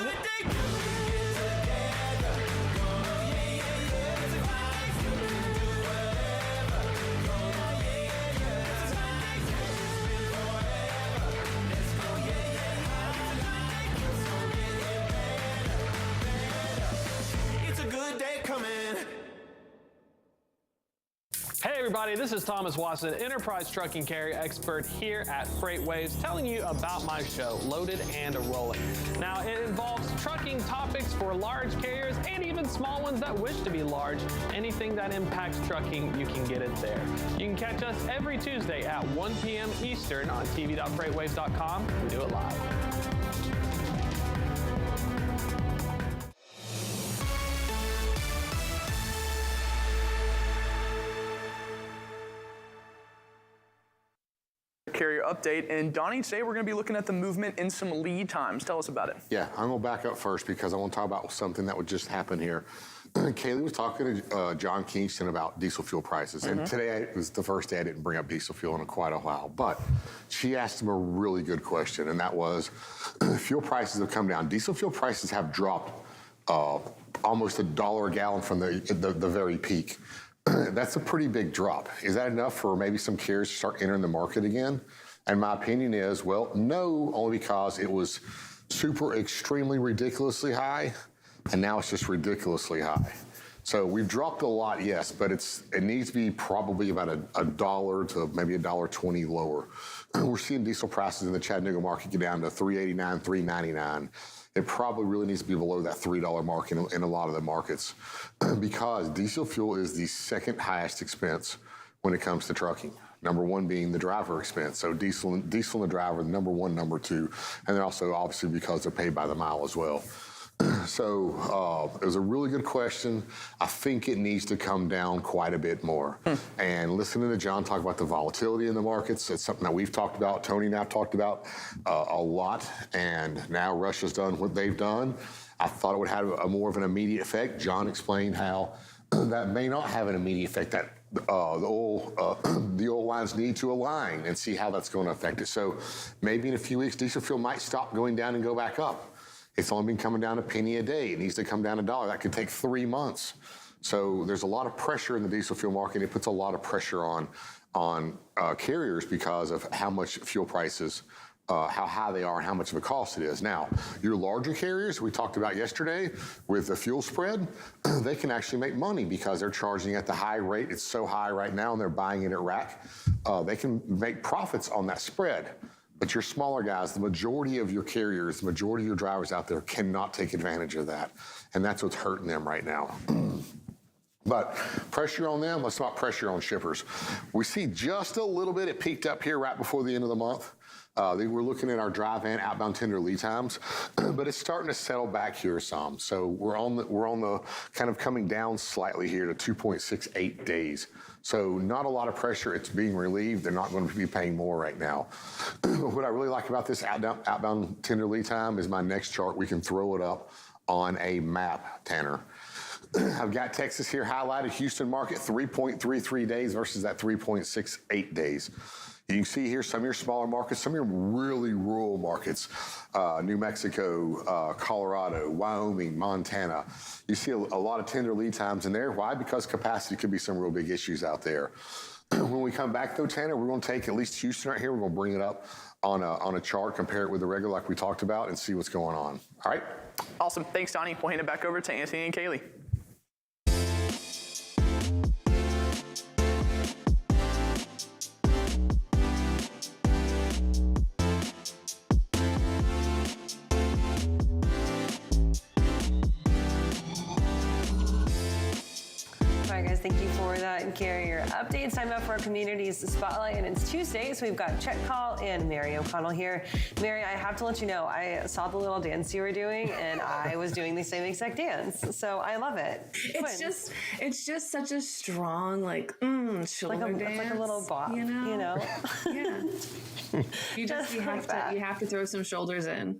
Hey everybody, this is Thomas Watson, enterprise trucking carrier expert here at FreightWaves, telling you about my show, Loaded and Rolling. Now, it involves trucking topics for large carriers and even small ones that wish to be large. Anything that impacts trucking, you can get it there. You can catch us every Tuesday at 1 p.m. Eastern on tv.freightwaves.com. We do it live. Carrier update. And Donnie, today we're going to be looking at the movement in some lead times. Tell us about it. Yeah, I'm going to back up first because I want to talk about something that would just happen here. Kaylee was talking to John Kingston about diesel fuel prices. And today was the first day I didn't bring up diesel fuel in quite a while. But she asked him a really good question, and that was, fuel prices have come down. Diesel fuel prices have dropped almost $1 a gallon from the very peak. That's a pretty big drop. Is that enough for maybe some carriers to start entering the market again? And my opinion is, well, no, only because it was super extremely ridiculously high, and now it's just ridiculously high. So we've dropped a lot, yes, but it needs to be probably about $1 to maybe $1.20 lower. We're seeing diesel prices in the Chattanooga market get down to $3.89, $3.99. It probably really needs to be below that $3 mark in a lot of the markets because diesel fuel is the second highest expense when it comes to trucking. Number one being the driver expense. So diesel and the driver, number one, number two. And then also obviously because they're paid by the mile as well. So it was a really good question. I think it needs to come down quite a bit more. And listening to John talk about the volatility in the markets, it's something that we've talked about, Tony and I have talked about a lot. And now Russia's done what they've done. I thought it would have a more of an immediate effect. John explained how that may not have an immediate effect, that the oil lines need to align and see how that's going to affect it. So maybe in a few weeks, diesel fuel might stop going down and go back up. It's only been coming down a penny a day. It needs to come down $1. That could take 3 months. So there's a lot of pressure in the diesel fuel market. It puts a lot of pressure on carriers because of how much fuel prices, how high they are and how much of a cost it is. Now, your larger carriers, we talked about yesterday with the fuel spread, they can actually make money because they're charging at the high rate. It's so high right now and they're buying it at rack. They can make profits on that spread. But your smaller guys, the majority of your carriers, the majority of your drivers out there cannot take advantage of that. And that's what's hurting them right now. But pressure on them, let's talk pressure on shippers. We see just a little bit, it peaked up here right before the end of the month. We're looking at our dry van outbound tender lead times, but it's starting to settle back here some. So we're on the kind of coming down slightly here to 2.68 days. So not a lot of pressure. It's being relieved. They're not going to be paying more right now. What I really like about this outbound tender lead time is my next chart. We can throw it up on a map, Tanner. I've got Texas here highlighted, Houston market 3.33 days versus that 3.68 days. You can see here some of your smaller markets, some of your really rural markets, New Mexico, Colorado, Wyoming, Montana. You see a lot of tender lead times in there. Why? Because capacity could be some real big issues out there. When we come back though, Tanner, we're going to take at least Houston right here. We're going to bring it up on a chart, compare it with the regular like we talked about, and see what's going on. All right? Awesome. Thanks, Donnie. We'll hand it back over to Anthony and Kaylee. All right, guys, thank you for that carrier update. Time out for our community's spotlight, and it's Tuesday, so we've got Check Call and Mary O'Connell here. Mary, I have to let you know, I saw the little dance you were doing, and I was doing the same exact dance, so I love it. It's just such a strong, shoulder dance. It's like a little bop, you know? Yeah. You have to throw some shoulders in.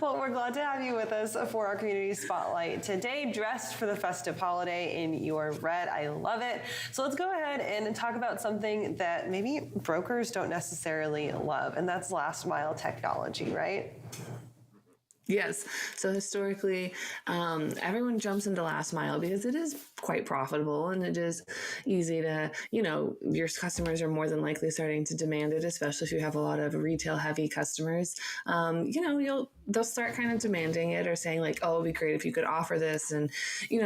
Well, we're glad to have you with us for our community spotlight today, dressed for the festive holiday in your red. I love it. So let's go ahead and talk about something that maybe brokers don't necessarily love, and that's last mile technology, right? Yes. So historically, everyone jumps into last mile because it is quite profitable and it is easy to, your customers are more than likely starting to demand it, especially if you have a lot of retail heavy customers. They'll start kind of demanding it or saying like, oh, it'd be great if you could offer this. And,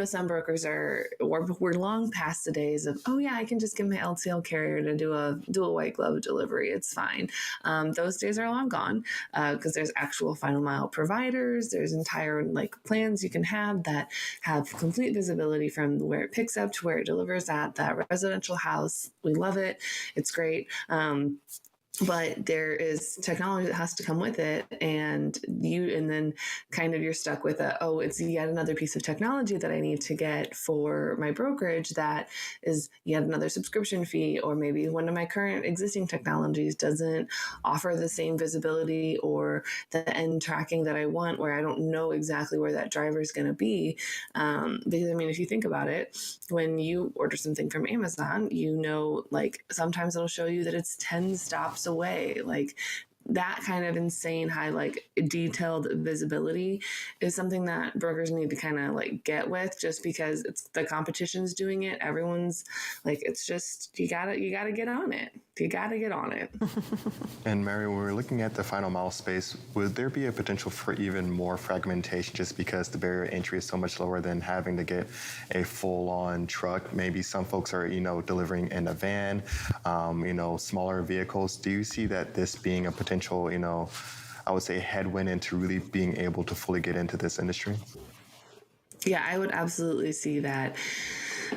some brokers we're long past the days of, oh yeah, I can just get my LTL carrier to do a white glove delivery. It's fine. Those days are long gone because there's actual final mile providers. There's entire plans you can have that have complete visibility from where it picks up to where it delivers at that residential house. We love it. It's great. But there is technology that has to come with it, and then kind of you're stuck with it's yet another piece of technology that I need to get for my brokerage that is yet another subscription fee, or maybe one of my current existing technologies doesn't offer the same visibility or the end tracking that I want, where I don't know exactly where that driver is going to be. Because if you think about it, when you order something from Amazon, sometimes it'll show you that it's 10 stops away. That kind of insane high, detailed visibility is something that brokers need to kind of get with, just because it's the competition's doing it. Everyone's it's just, you gotta get on it. You gotta get on it. And Mary, when we're looking at the final mile space, would there be a potential for even more fragmentation just because the barrier to entry is so much lower than having to get a full-on truck? Maybe some folks are, delivering in a van, smaller vehicles. Do you see that this being a potential, I would say headwind into really being able to fully get into this industry? Yeah, I would absolutely see that.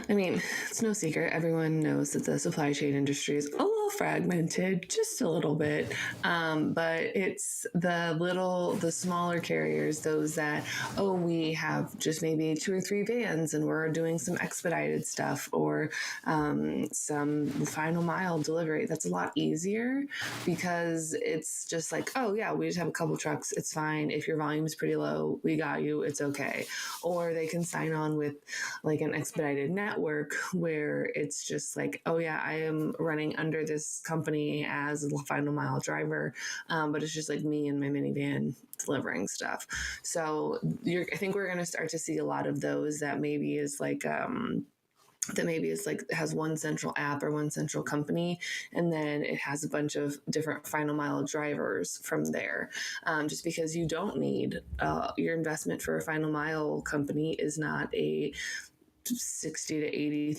It's no secret. Everyone knows that the supply chain industry is a little fragmented, just a little bit, but it's the smaller carriers, those that, we have just maybe 2 or 3 vans and we're doing some expedited stuff or some final mile delivery. That's a lot easier because it's just like, we just have a couple trucks. It's fine. If your volume is pretty low, we got you. It's okay. Or they can sign on with like an expedited network where it's just like, I am running under this company as a final mile driver, but it's just like me and my minivan delivering stuff. So I think we're going to start to see a lot of those that maybe is like has one central app or one central company, and then it has a bunch of different final mile drivers from there. Just because you don't need your investment for a final mile company is not a $60,000 to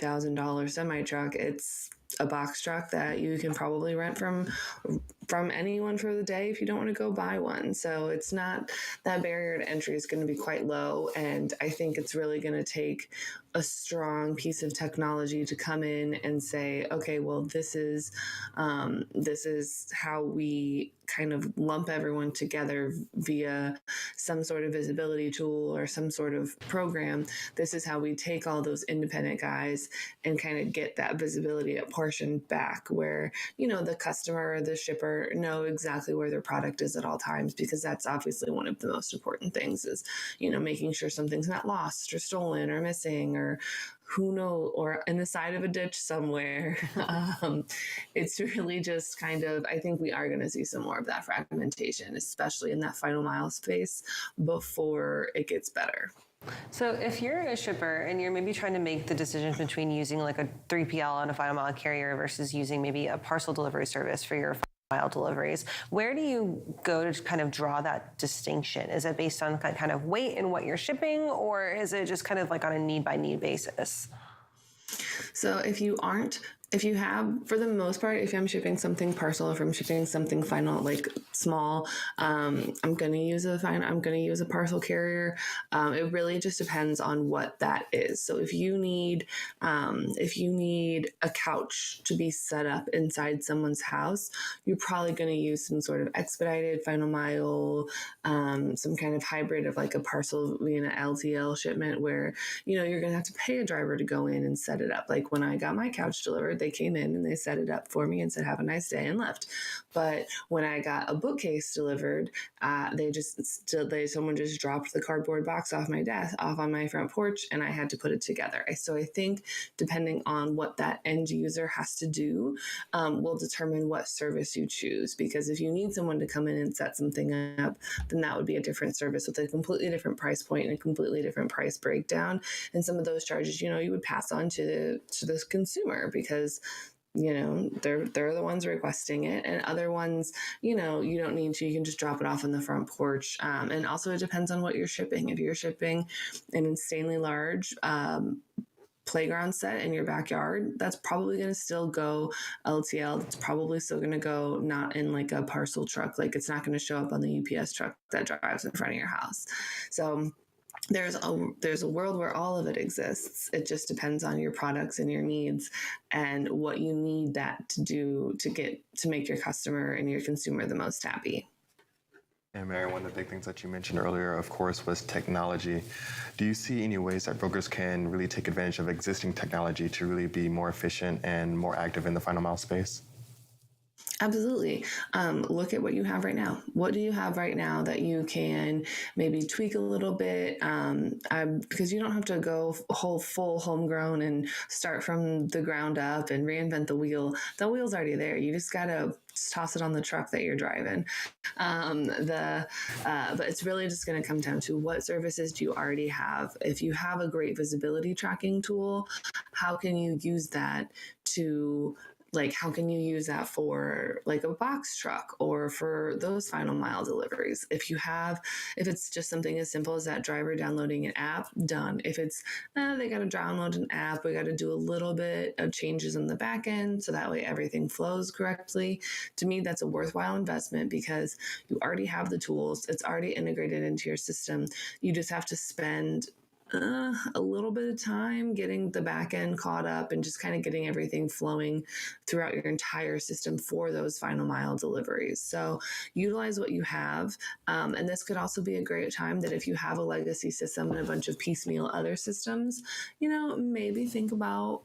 $80,000 semi truck. It's a box truck that you can probably rent from anyone for the day if you don't want to go buy one. So it's not, that barrier to entry is going to be quite low. And I think it's really going to take a strong piece of technology to come in and say, okay, well, this is how we kind of lump everyone together via some sort of visibility tool or some sort of program. This is how we take all those independent guys and kind of get that visibility apportioned back where, the customer or the shipper know exactly where their product is at all times, because that's obviously one of the most important things is, making sure something's not lost or stolen or missing or or in the side of a ditch somewhere. It's really just kind of, I think we are going to see some more of that fragmentation, especially in that final mile space before it gets better. So if you're a shipper and you're maybe trying to make the decision between using like a 3PL on a final mile carrier versus using maybe a parcel delivery service for your mile deliveries, where do you go to kind of draw that distinction? Is it based on kind of weight and what you're shipping, or is it just kind of like on a need by need basis? So if you have, for the most part, if I'm shipping something parcel, if I'm shipping something final, like small, I'm going to use a parcel carrier. It really just depends on what that is. So if you need a couch to be set up inside someone's house, you're probably going to use some sort of expedited final mile, some kind of hybrid of like a parcel via an LTL shipment where, you're going to have to pay a driver to go in and set it up. Like when I got my couch delivered, they came in and they set it up for me and said, have a nice day, and left. But when I got a bookcase delivered, someone just dropped the cardboard box off on my front porch, and I had to put it together. So I think depending on what that end user has to do, will determine what service you choose. Because if you need someone to come in and set something up, then that would be a different service with a completely different price point and a completely different price breakdown. And some of those charges, you would pass on to the consumer because they're the ones requesting it, and other ones, you don't need to, you can just drop it off on the front porch. And also it depends on what you're shipping. If you're shipping an insanely large, playground set in your backyard, that's probably going to still go LTL. It's probably still going to go not in like a parcel truck. Like it's not going to show up on the UPS truck that drives in front of your house. So there's a world where all of it exists. It just depends on your products and your needs and what you need that to do to make your customer and your consumer the most happy. And Mary, one of the big things that you mentioned earlier, of course, was technology. Do you see any ways that brokers can really take advantage of existing technology to really be more efficient and more active in the final mile space? Absolutely. Look at what you have right now. What do you have right now that you can maybe tweak a little bit? Because you don't have to go full homegrown and start from the ground up and reinvent the wheel. The wheel's already there. You just got to toss it on the truck that you're driving. But it's really just going to come down to what services do you already have? If you have a great visibility tracking tool, how can you use that how can you use that for like a box truck or for those final mile deliveries? If it's just something as simple as that driver downloading an app, done. If it's, they got to download an app, we got to do a little bit of changes on the back end so that way everything flows correctly. To me, that's a worthwhile investment because you already have the tools. It's already integrated into your system. You just have to spend a little bit of time getting the back end caught up and just kind of getting everything flowing throughout your entire system for those final mile deliveries. So utilize what you have. And this could also be a great time that if you have a legacy system and a bunch of piecemeal other systems, maybe think about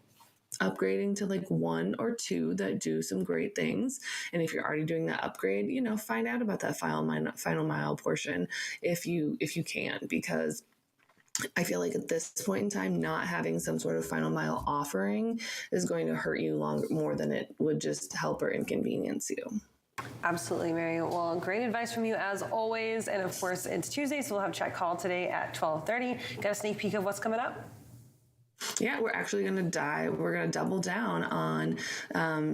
upgrading to like 1 or 2 that do some great things. And if you're already doing that upgrade, find out about that final mile portion if you can, because I feel like at this point in time, not having some sort of final mile offering is going to hurt you more than it would just help or inconvenience you. Absolutely, Mary. Well, great advice from you as always. And of course, it's Tuesday, so we'll have Check Call today at 12:30. Got a sneak peek of what's coming up? Yeah, we're actually going to double down on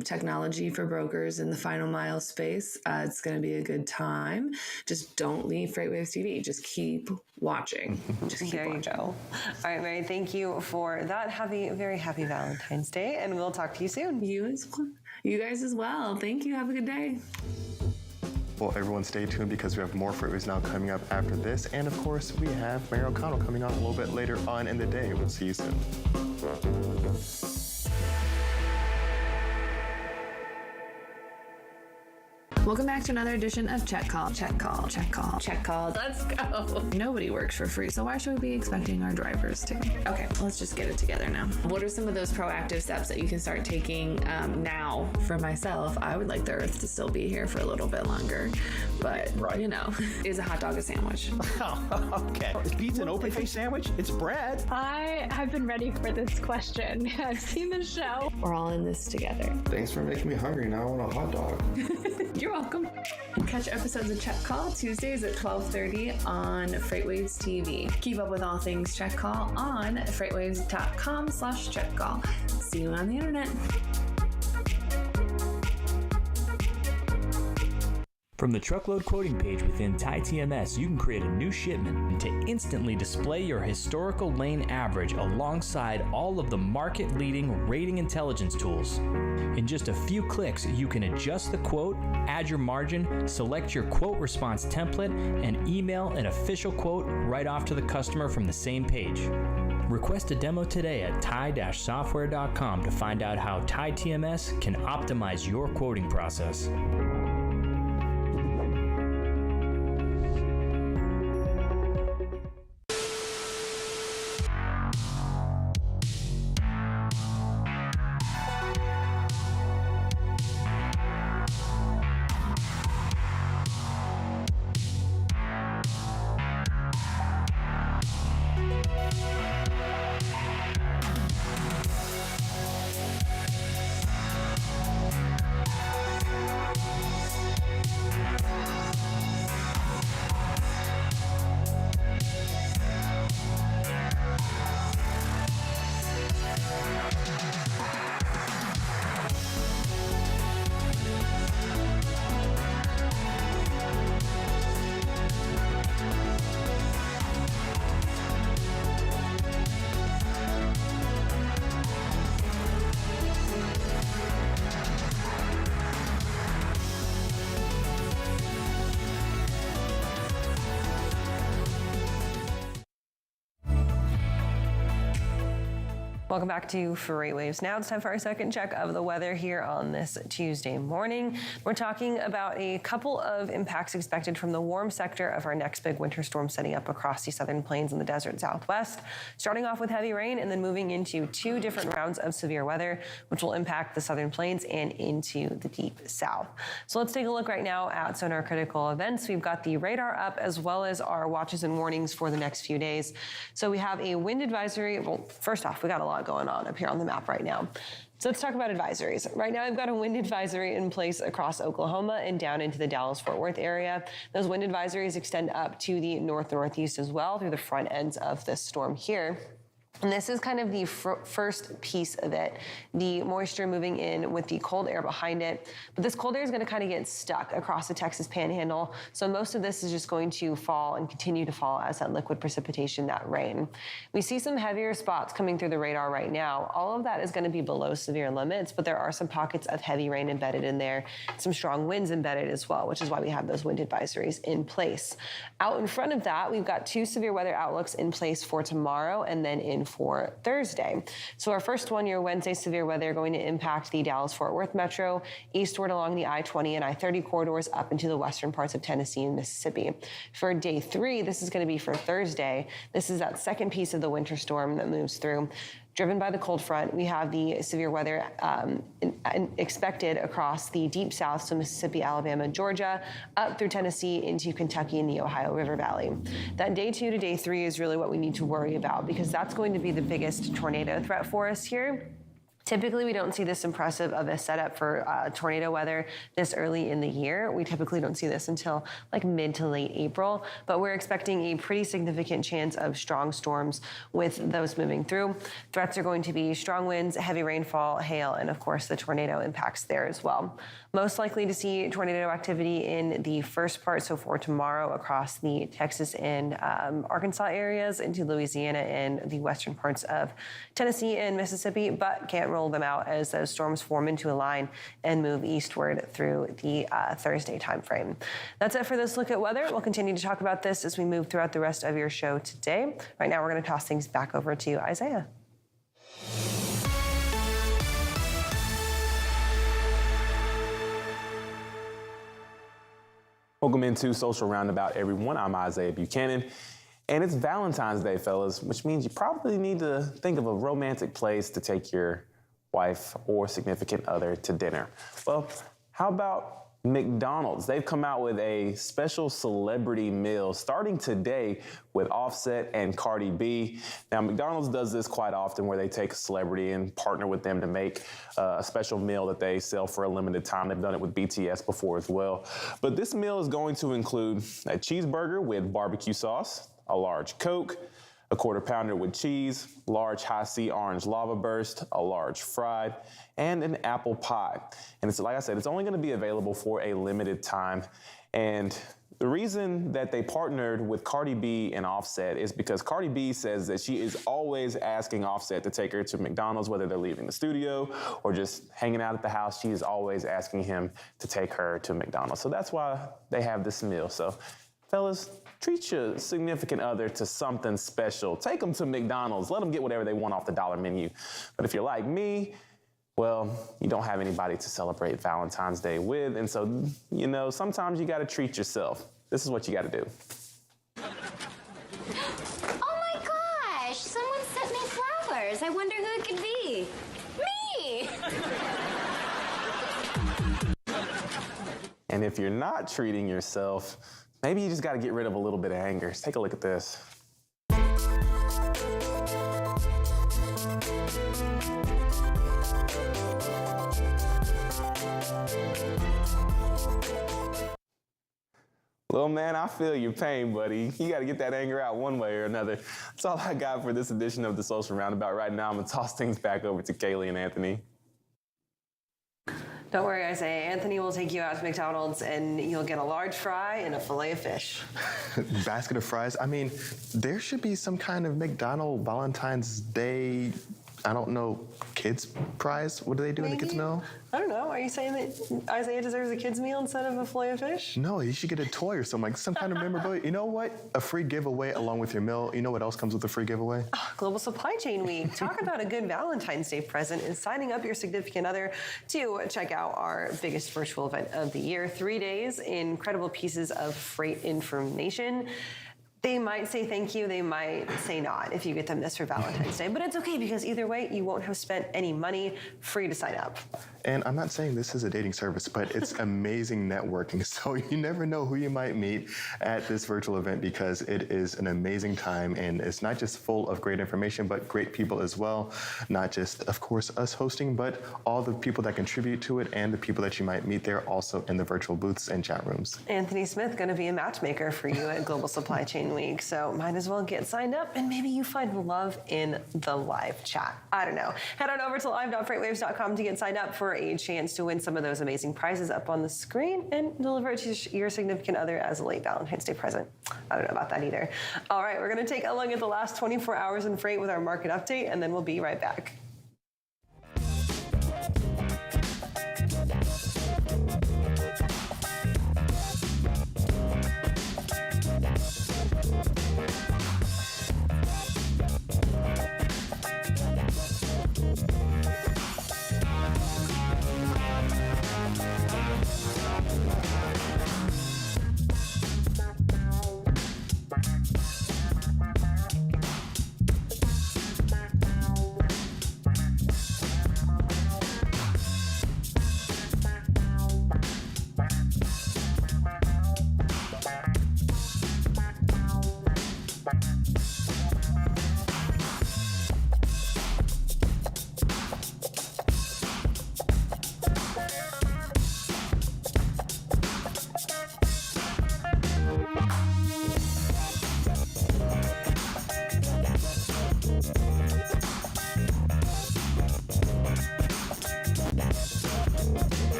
technology for brokers in the final mile space. It's going to be a good time. Just don't leave FreightWaves TV. Just keep watching. There you go. All right, Mary, thank you for that. Have a very happy Valentine's Day, and we'll talk to you soon. You guys as well. Thank you. Have a good day. Well, everyone stay tuned because we have more FreightWaves Now coming up after this. And of course, we have Mary O'Connell coming on a little bit later on in the day. We'll see you soon. Welcome back to another edition of Check Call. Check Call. Check Call. Check Call. Let's go. Nobody works for free, so why should we be expecting our drivers to? Okay, let's just get it together now. What are some of those proactive steps that you can start taking now? For myself, I would like the Earth to still be here for a little bit longer, but is a hot dog a sandwich? Oh, okay. Is pizza an open-faced sandwich? It's bread. I have been ready for this question. I've seen the show. We're all in this together. Thanks for making me hungry. Now I want a hot dog. You're welcome. Catch episodes of Check Call Tuesdays at 12:30 on FreightWaves TV. Keep up with all things Check Call on freightwaves.com/checkcall. See you on the internet. From the truckload quoting page within TMS, you can create a new shipment to instantly display your historical lane average alongside all of the market-leading rating intelligence tools. In just a few clicks, you can adjust the quote, add your margin, select your quote response template, and email an official quote right off to the customer from the same page. Request a demo today at tie-software.com to find out how TMS can optimize your quoting process. Welcome back to FreightWaves Now. It's time for our second check of the weather here on this Tuesday morning. We're talking about a couple of impacts expected from the warm sector of our next big winter storm setting up across the southern plains and the desert southwest, starting off with heavy rain and then moving into 2 different rounds of severe weather, which will impact the southern plains and into the deep south. So let's take a look right now at sonar critical events. We've got the radar up as well as our watches and warnings for the next few days. So we have a wind advisory. Well, first off, we got a lot going on up here on the map right now. So let's talk about advisories. Right now, I've got a wind advisory in place across Oklahoma and down into the Dallas-Fort Worth area. Those wind advisories extend up to the north-northeast as well through the front ends of this storm here. And this is kind of the first piece of it, the moisture moving in with the cold air behind it. But this cold air is going to kind of get stuck across the Texas panhandle. So most of this is just going to fall and continue to fall as that liquid precipitation, that rain. We see some heavier spots coming through the radar right now. All of that is going to be below severe limits, but there are some pockets of heavy rain embedded in there, some strong winds embedded as well, which is why we have those wind advisories in place. Out in front of that, we've got 2 severe weather outlooks in place for tomorrow and then in for Thursday. So our first one, your Wednesday severe weather, going to impact the Dallas-Fort Worth metro, eastward along the I-20 and I-30 corridors up into the western parts of Tennessee and Mississippi. For day 3, this is going to be for Thursday. This is that second piece of the winter storm that moves through. Driven by the cold front, we have the severe weather expected across the deep south, so Mississippi, Alabama, Georgia, up through Tennessee into Kentucky and the Ohio River Valley. That day 2 to day 3 is really what we need to worry about, because that's going to be the biggest tornado threat for us here. Typically, we don't see this impressive of a setup for tornado weather this early in the year. We typically don't see this until like mid to late April, but we're expecting a pretty significant chance of strong storms with those moving through. Threats are going to be strong winds, heavy rainfall, hail, and of course the tornado impacts there as well. Most likely to see tornado activity in the first part, so for tomorrow across the Texas and Arkansas areas into Louisiana and the western parts of Tennessee and Mississippi, but can't rule them out as those storms form into a line and move eastward through the Thursday timeframe. That's it for this look at weather. We'll continue to talk about this as we move throughout the rest of your show today. Right now, we're going to toss things back over to Isaiah. Welcome into Social Roundabout, everyone. I'm Isaiah Buchanan. And it's Valentine's Day, fellas, which means you probably need to think of a romantic place to take your wife or significant other to dinner. Well, how about McDonald's? They've come out with a special celebrity meal starting today with Offset and Cardi B. Now, McDonald's does this quite often where they take a celebrity and partner with them to make a special meal that they sell for a limited time. They've done it with BTS before as well. But this meal is going to include a cheeseburger with barbecue sauce, a large Coke, a quarter pounder with cheese, large high-C orange lava burst, a large fried, and an apple pie. And it's, like I said, it's only going to be available for a limited time. And the reason that they partnered with Cardi B and Offset is because Cardi B says that she is always asking Offset to take her to McDonald's, whether they're leaving the studio or just hanging out at the house. She is always asking him to take her to McDonald's. So that's why they have this meal. So, fellas, treat your significant other to something special. Take them to McDonald's. Let them get whatever they want off the dollar menu. But if you're like me, well, you don't have anybody to celebrate Valentine's Day with. And so, you know, sometimes you got to treat yourself. This is what you got to do. Oh my gosh, someone sent me flowers. I wonder who it could be. Me! And if you're not treating yourself, maybe you just got to get rid of a little bit of anger. Take a look at this. Little man, I feel your pain, buddy. You got to get that anger out one way or another. That's all I got for this edition of the Social Roundabout. Right now, I'm going to toss things back over to Kaylee and Anthony. Don't worry, Isaiah. Anthony will take you out to McDonald's and you'll get a large fry and a fillet of fish. Basket of fries. I mean, there should be some kind of McDonald's Valentine's Day, I don't know, kids prize. What do they do in the kids meal? I don't know. Are you saying that Isaiah deserves a kids meal instead of a fillet of fish? No, you should get a toy or something, like some kind of memorabilia. You know what? A free giveaway along with your meal. You know what else comes with a free giveaway? Global Supply Chain Week. Talk about a good Valentine's Day present is signing up your significant other to check out our biggest virtual event of the year. 3 days, incredible pieces of freight information. They might say thank you, they might say not if you get them this for Valentine's Day, but it's okay because either way, you won't have spent any money. Free to sign up. And I'm not saying this is a dating service, but it's amazing networking. So you never know who you might meet at this virtual event because it is an amazing time and it's not just full of great information, but great people as well. Not just, of course, us hosting, but all the people that contribute to it and the people that you might meet there also in the virtual booths and chat rooms. Anthony Smith going to be a matchmaker for you at Global Supply Chain vaccine week, so might as well get signed up and maybe you find love in the live chat. I don't know. Head on over to live.freightwaves.com to get signed up for a chance to win some of those amazing prizes up on the screen and deliver it to your significant other as a late Valentine's Day present. I don't know about that either. All right, we're going to take a look at the last 24 hours in freight with our market update, and then we'll be right back.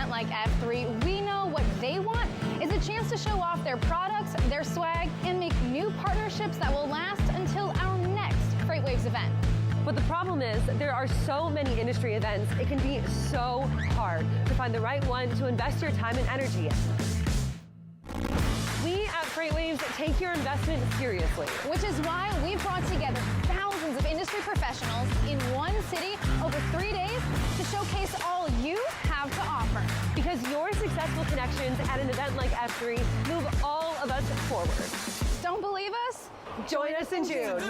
Like F3, we know what they want is a chance to show off their products, their swag, and make new partnerships that will last until our next FreightWaves event. But the problem is there are so many industry events, it can be so hard to find the right one to invest your time and energy in. We at FreightWaves take your investment seriously. Which is why we've brought together thousands of industry professionals in one city over 3 days to showcase all you have to offer. Because your successful connections at an event like F3 move all of us forward. Don't believe us? Join us in June.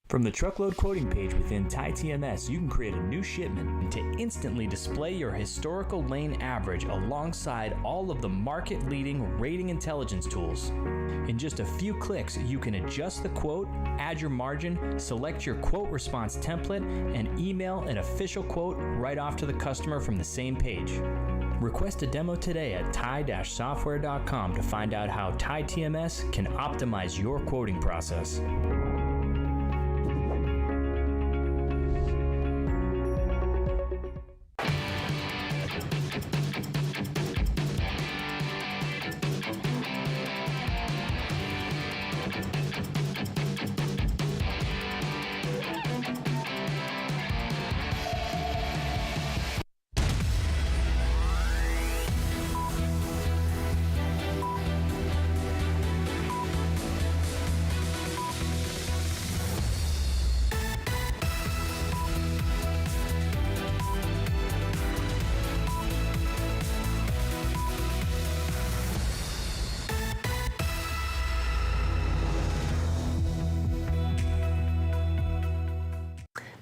From the truckload quoting page within TMS, you can create a new shipment to instantly display your historical lane average alongside all of the market-leading rating intelligence tools. In just a few clicks, you can adjust the quote, add your margin, select your quote response template, and email an official quote right off to the customer from the same page. Request a demo today at tie-software.com to find out how TMS can optimize your quoting process.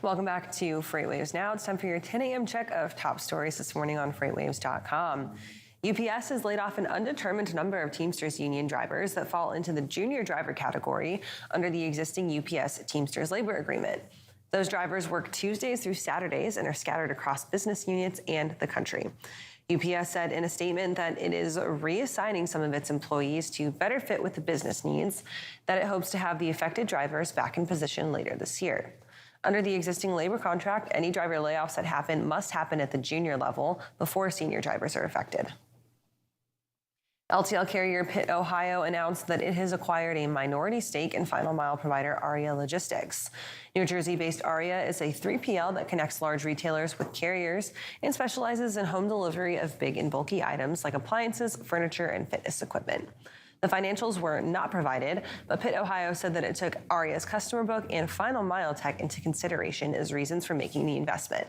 Welcome back to FreightWaves Now. It's time for your 10 a.m. check of top stories this morning on FreightWaves.com. UPS has laid off an undetermined number of Teamsters union drivers that fall into the junior driver category under the existing UPS Teamsters labor agreement. Those drivers work Tuesdays through Saturdays and are scattered across business units and the country. UPS said in a statement that it is reassigning some of its employees to better fit with the business needs, that it hopes to have the affected drivers back in position later this year. Under the existing labor contract, any driver layoffs that happen must happen at the junior level before senior drivers are affected. LTL carrier Pitt, Ohio announced that it has acquired a minority stake in final mile provider ARIA Logistics. New Jersey-based ARIA is a 3PL that connects large retailers with carriers and specializes in home delivery of big and bulky items like appliances, furniture, and fitness equipment. The financials were not provided, but Pitt, Ohio said that it took ARIA's customer book and final mile tech into consideration as reasons for making the investment.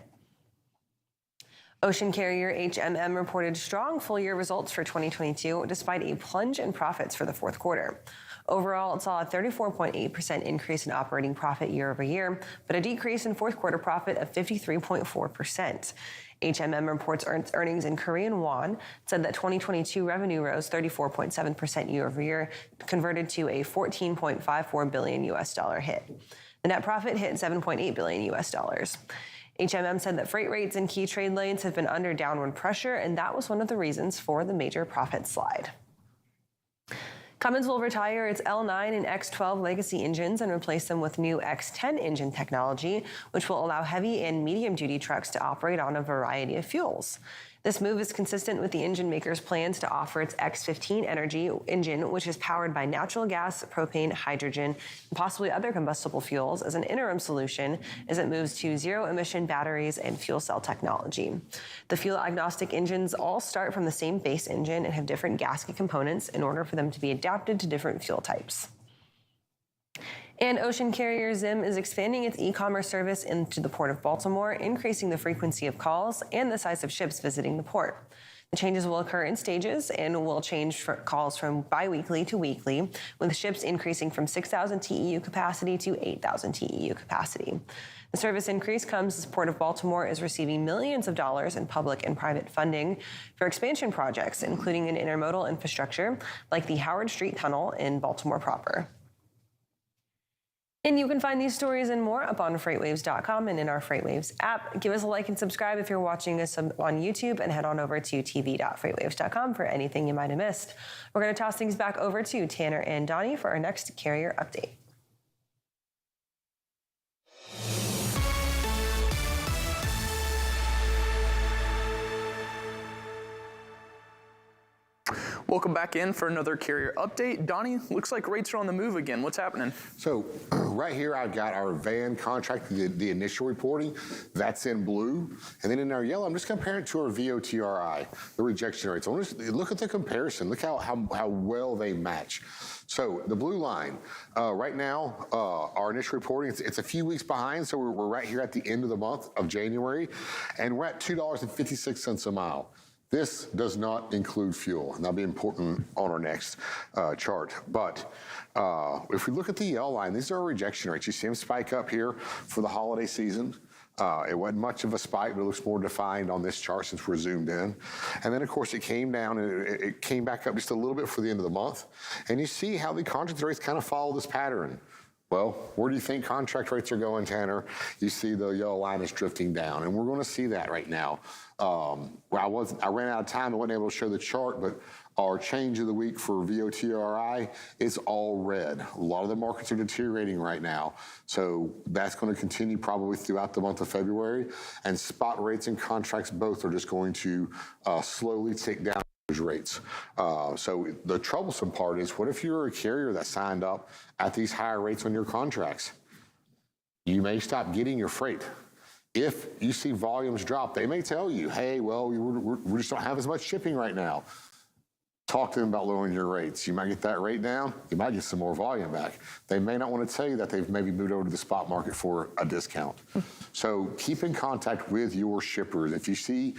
Ocean carrier HMM reported strong full-year results for 2022, despite a plunge in profits for the fourth quarter. Overall, it saw a 34.8% increase in operating profit year over year, but a decrease in fourth quarter profit of 53.4%. HMM reports earnings in Korean won, said that 2022 revenue rose 34.7% year over year, converted to a $14.54 billion hit. The net profit hit $7.8 billion. HMM said that freight rates in key trade lanes have been under downward pressure, and that was one of the reasons for the major profit slide. Cummins will retire its L9 and X12 legacy engines and replace them with new X10 engine technology, which will allow heavy and medium-duty trucks to operate on a variety of fuels. This move is consistent with the engine maker's plans to offer its X15 energy engine, which is powered by natural gas, propane, hydrogen, and possibly other combustible fuels, as an interim solution as it moves to zero-emission batteries and fuel cell technology. The fuel-agnostic engines all start from the same base engine and have different gasket components in order for them to be adapted to different fuel types. And ocean carrier Zim is expanding its e-commerce service into the Port of Baltimore, increasing the frequency of calls and the size of ships visiting the port. The changes will occur in stages and will change calls from biweekly to weekly, with ships increasing from 6,000 TEU capacity to 8,000 TEU capacity. The service increase comes as Port of Baltimore is receiving millions of dollars in public and private funding for expansion projects, including in intermodal infrastructure like the Howard Street Tunnel in Baltimore proper. And you can find these stories and more up on FreightWaves.com and in our FreightWaves app. Give us a like and subscribe if you're watching us on YouTube, and head on over to tv.freightwaves.com for anything you might have missed. We're going to toss things back over to Tanner and Donnie for our next carrier update. Welcome back in for another carrier update. Donnie, looks like rates are on the move again. What's happening? So right here, I've got our van contract, the initial reporting. That's in blue. And then in our yellow, I'm just comparing it to our VOTRI, the rejection rates. Look at the comparison. Look how well they match. So the blue line, right now, our initial reporting, it's a few weeks behind, so we're right here at the end of the month of January, and we're at $2.56 a mile. This does not include fuel, and that'll be important on our next chart. But if we look at the yellow line, these are our rejection rates. You see them spike up here for the holiday season. It wasn't much of a spike, but it looks more defined on this chart since we're zoomed in. And then, of course, it came down, and it came back up just a little bit for the end of the month. And you see how the contract rates kind of follow this pattern. Well, where do you think contract rates are going, Tanner? You see the yellow line is drifting down, and we're going to see that right now. I ran out of time. I wasn't able to show the chart, but our change of the week for VOTRI is all red. A lot of the markets are deteriorating right now, so that's going to continue probably throughout the month of February. And spot rates and contracts both are just going to slowly tick down those rates. So the troublesome part is, what if you're a carrier that signed up at these higher rates on your contracts? You may stop getting your freight. If you see volumes drop, they may tell you, hey, well, we just don't have as much shipping right now. Talk to them about lowering your rates. You might get that rate down. You might get some more volume back. They may not want to tell you that they've maybe moved over to the spot market for a discount. So keep in contact with your shippers. If you see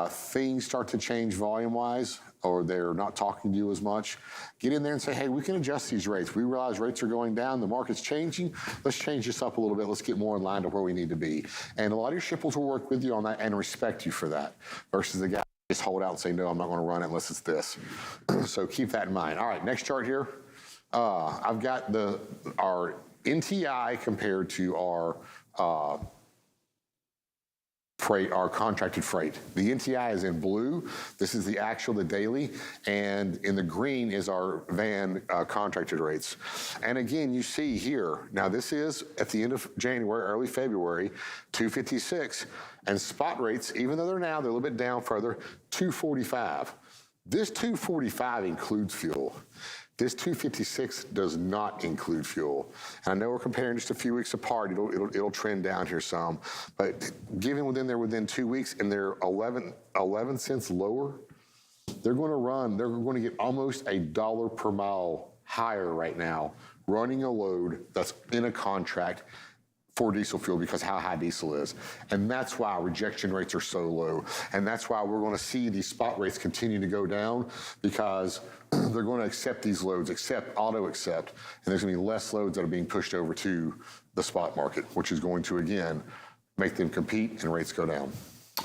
things start to change volume-wise, or they're not talking to you as much, get in there and say, hey, we can adjust these rates. We realize rates are going down. The market's changing. Let's change this up a little bit. Let's get more in line to where we need to be. And a lot of your shippers will work with you on that and respect you for that, versus the guy just hold out and say, no, I'm not going to run it unless it's this. So keep that in mind. All right, next chart here. I've got our NTI compared to our freight are contracted freight. The NTI is in blue. This is the actual, the daily, and in the green is our van contracted rates. And again, you see here, now this is at the end of January, early February, 256, and spot rates, even though they're a little bit down further, 245. This 245 includes fuel. This 256 does not include fuel. And I know we're comparing just a few weeks apart. It'll trend down here some, but given within 2 weeks, and they're 11 cents lower, they're going to get almost $1 per mile higher right now, running a load that's in a contract for diesel fuel because how high diesel is. And that's why rejection rates are so low. And that's why we're going to see these spot rates continue to go down, because they're going to accept these loads, auto accept, and there's going to be less loads that are being pushed over to the spot market, which is going to, again, make them compete and rates go down.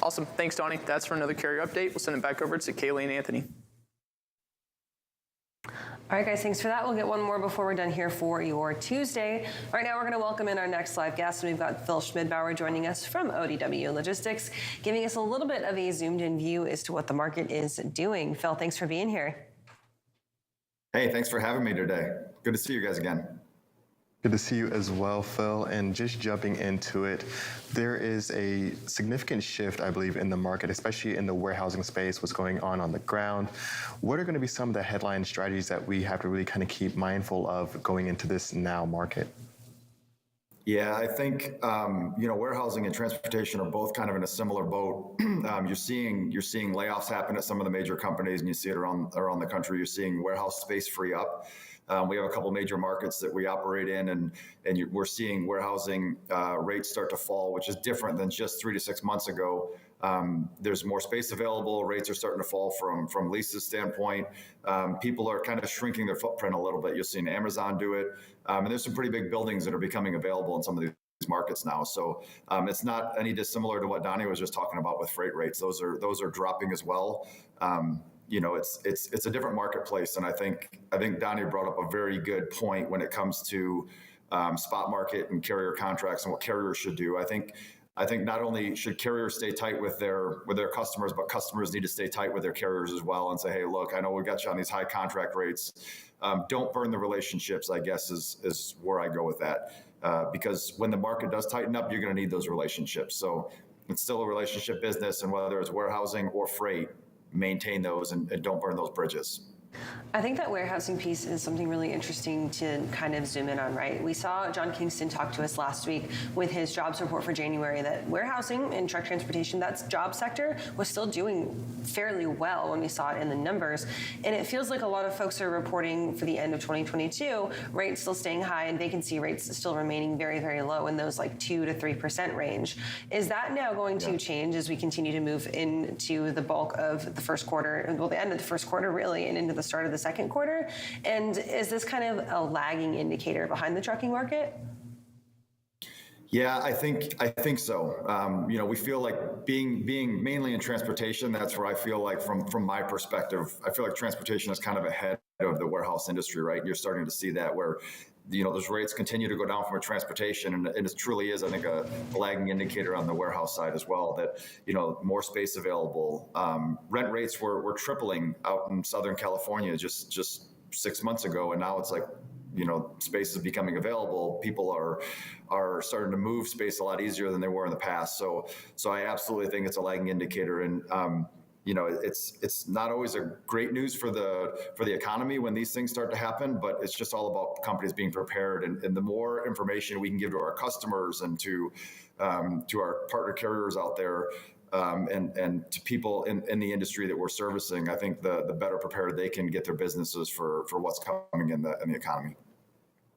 Awesome. Thanks, Donnie. That's for another carrier update. We'll send it back over to Kaylee and Anthony. All right, guys, thanks for that. We'll get one more before we're done here for your Tuesday. Right now, we're going to welcome in our next live guest, and we've got Phil Schmidbauer joining us from ODW Logistics, giving us a little bit of a zoomed-in view as to what the market is doing. Phil, thanks for being here. Hey, thanks for having me today. Good to see you guys again. Good to see you as well, Phil. And just jumping into it, there is a significant shift, I believe, in the market, especially in the warehousing space, what's going on the ground. What are going to be some of the headline strategies that we have to really kind of keep mindful of going into this now market? Yeah, I think warehousing and transportation are both kind of in a similar boat. You're seeing layoffs happen at some of the major companies, and you see it around the country. You're seeing warehouse space free up. We have a couple major markets that we operate in, and we're seeing warehousing rates start to fall, which is different than just 3 to 6 months ago. There's more space available. Rates are starting to fall from leases standpoint. People are kind of shrinking their footprint a little bit. You're seeing Amazon do it. And there's some pretty big buildings that are becoming available in some of these markets now. So it's not any dissimilar to what Donnie was just talking about with freight rates. Those are dropping as well. It's a different marketplace. And I think Donnie brought up a very good point when it comes to spot market and carrier contracts and what carriers should do. I think not only should carriers stay tight with their customers, but customers need to stay tight with their carriers as well and say, hey, look, I know we got you on these high contract rates. Don't burn the relationships, I guess, is where I go with that. Because when the market does tighten up, you're going to need those relationships. So it's still a relationship business, and whether it's warehousing or freight, maintain those and don't burn those bridges. I think that warehousing piece is something really interesting to kind of zoom in on, right? We saw John Kingston talk to us last week with his jobs report for January that warehousing and truck transportation, that's job sector, was still doing fairly well when we saw it in the numbers. And it feels like a lot of folks are reporting for the end of 2022, rates still staying high and vacancy rates still remaining very, very low in those like 2 to 3% range. Is that now going to change as we continue to move into the bulk of the first quarter, well, the end of the first quarter really, and into the start of the second quarter? And is this kind of a lagging indicator behind the trucking market? Yeah, I think so. We feel like being mainly in transportation, that's where I feel like from my perspective, I feel like transportation is kind of ahead of the warehouse industry, right? You're starting to see that where those rates continue to go down from a transportation, and it truly is, I think, a lagging indicator on the warehouse side as well, that, more space available. Rent rates were tripling out in Southern California just 6 months ago, and now it's like, space is becoming available. People are starting to move space a lot easier than they were in the past. So I absolutely think it's a lagging indicator, and it's not always a great news for the economy when these things start to happen, but it's just all about companies being prepared. And the more information we can give to our customers and to our partner carriers out there, and to people in the industry that we're servicing, I think the better prepared they can get their businesses for what's coming in the economy.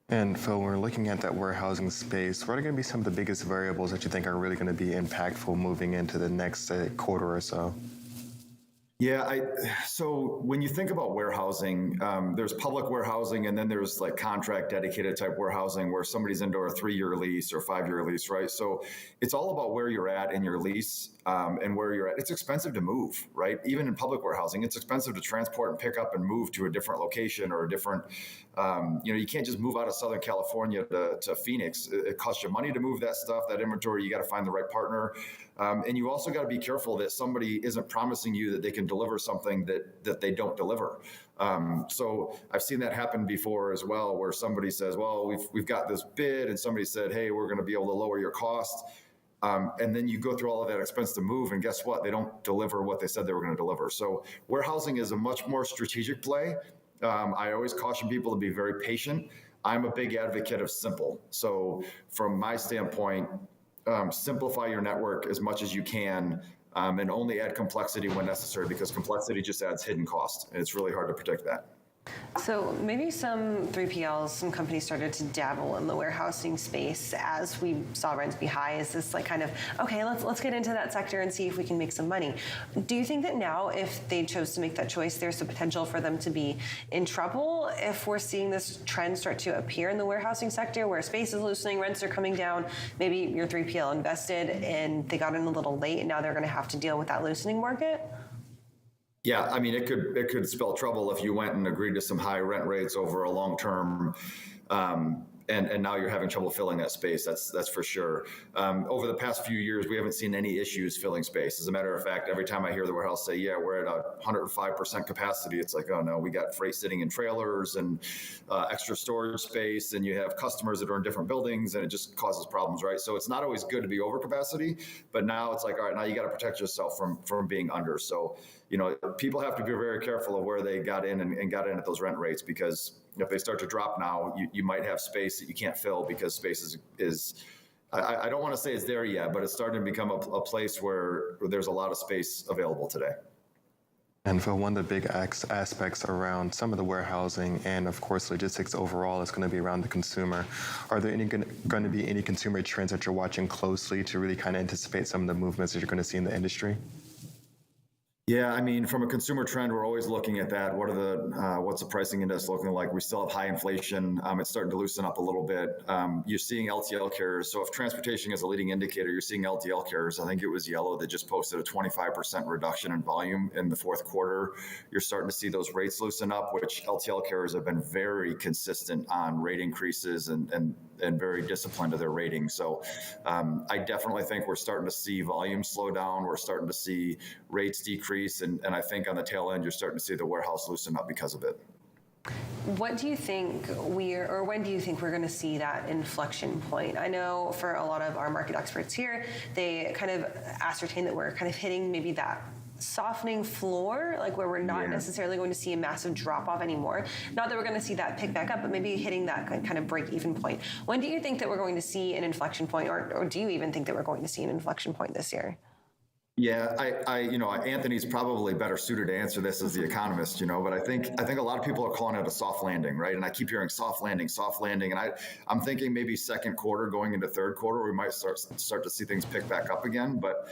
And Phil, when we're looking at that warehousing space, what are going to be some of the biggest variables that you think are really going to be impactful moving into the next quarter or so? Yeah, so when you think about warehousing, there's public warehousing, and then there's like contract dedicated type warehousing where somebody's into a 3-year lease or 5-year lease, right? So it's all about where you're at in your lease and where you're at. It's expensive to move, right? Even in public warehousing, it's expensive to transport and pick up and move to a different location or a different, you can't just move out of Southern California to Phoenix. It costs you money to move that stuff, that inventory. You got to find the right partner. And you also got to be careful that somebody isn't promising you that they can deliver something that they don't deliver. So I've seen that happen before as well, where somebody says, well, we've got this bid, and somebody said, hey, we're going to be able to lower your cost. And then you go through all of that expense to move, and guess what? They don't deliver what they said they were going to deliver. So warehousing is a much more strategic play. I always caution people to be very patient. I'm a big advocate of simple. So from my standpoint, simplify your network as much as you can, and only add complexity when necessary, because complexity just adds hidden cost, and it's really hard to predict that. So maybe some 3PLs, some companies started to dabble in the warehousing space as we saw rents be high. Is this like kind of, okay, let's get into that sector and see if we can make some money? Do you think that now, if they chose to make that choice, there's the potential for them to be in trouble if we're seeing this trend start to appear in the warehousing sector where space is loosening, rents are coming down, maybe your 3PL invested and they got in a little late and now they're going to have to deal with that loosening market? Yeah, I mean, it could spell trouble if you went and agreed to some high rent rates over a long term, and now you're having trouble filling that space. That's for sure. Over the past few years, we haven't seen any issues filling space. As a matter of fact, every time I hear the warehouse say, "Yeah, we're at 105% capacity," it's like, "Oh no, we got freight sitting in trailers and extra storage space, and you have customers that are in different buildings, and it just causes problems, right?" So it's not always good to be over capacity, but now it's like, all right, now you got to protect yourself from being under. So people have to be very careful of where they got in and got in at those rent rates, because if they start to drop now, you might have space that you can't fill because space is I don't want to say it's there yet, but it's starting to become a place where there's a lot of space available today. And for one of the big aspects around some of the warehousing and, of course, logistics overall is going to be around the consumer. Are there going to be any consumer trends that you're watching closely to really kind of anticipate some of the movements that you're going to see in the industry? Yeah, I mean, from a consumer trend, we're always looking at that. What's the pricing index looking like? We still have high inflation. It's starting to loosen up a little bit. You're seeing LTL carriers. So if transportation is a leading indicator, you're seeing LTL carriers. I think it was Yellow that just posted a 25% reduction in volume in the fourth quarter. You're starting to see those rates loosen up, which LTL carriers have been very consistent on rate increases and very disciplined to their rating. So I definitely think we're starting to see volume slow down. We're starting to see rates decrease. And I think on the tail end, you're starting to see the warehouse loosen up because of it. What do you think when do you think we're going to see that inflection point? I know for a lot of our market experts here, they kind of ascertain that we're kind of hitting maybe that softening floor, like where we're not necessarily going to see a massive drop off anymore. Not that we're going to see that pick back up, but maybe hitting that kind of break even point. When do you think that we're going to see an inflection point, or do you even think that we're going to see an inflection point this year? Yeah, Anthony's probably better suited to answer this as the economist, but I think a lot of people are calling it a soft landing, right? And I keep hearing soft landing, and I'm thinking maybe second quarter going into third quarter, we might start to see things pick back up again, but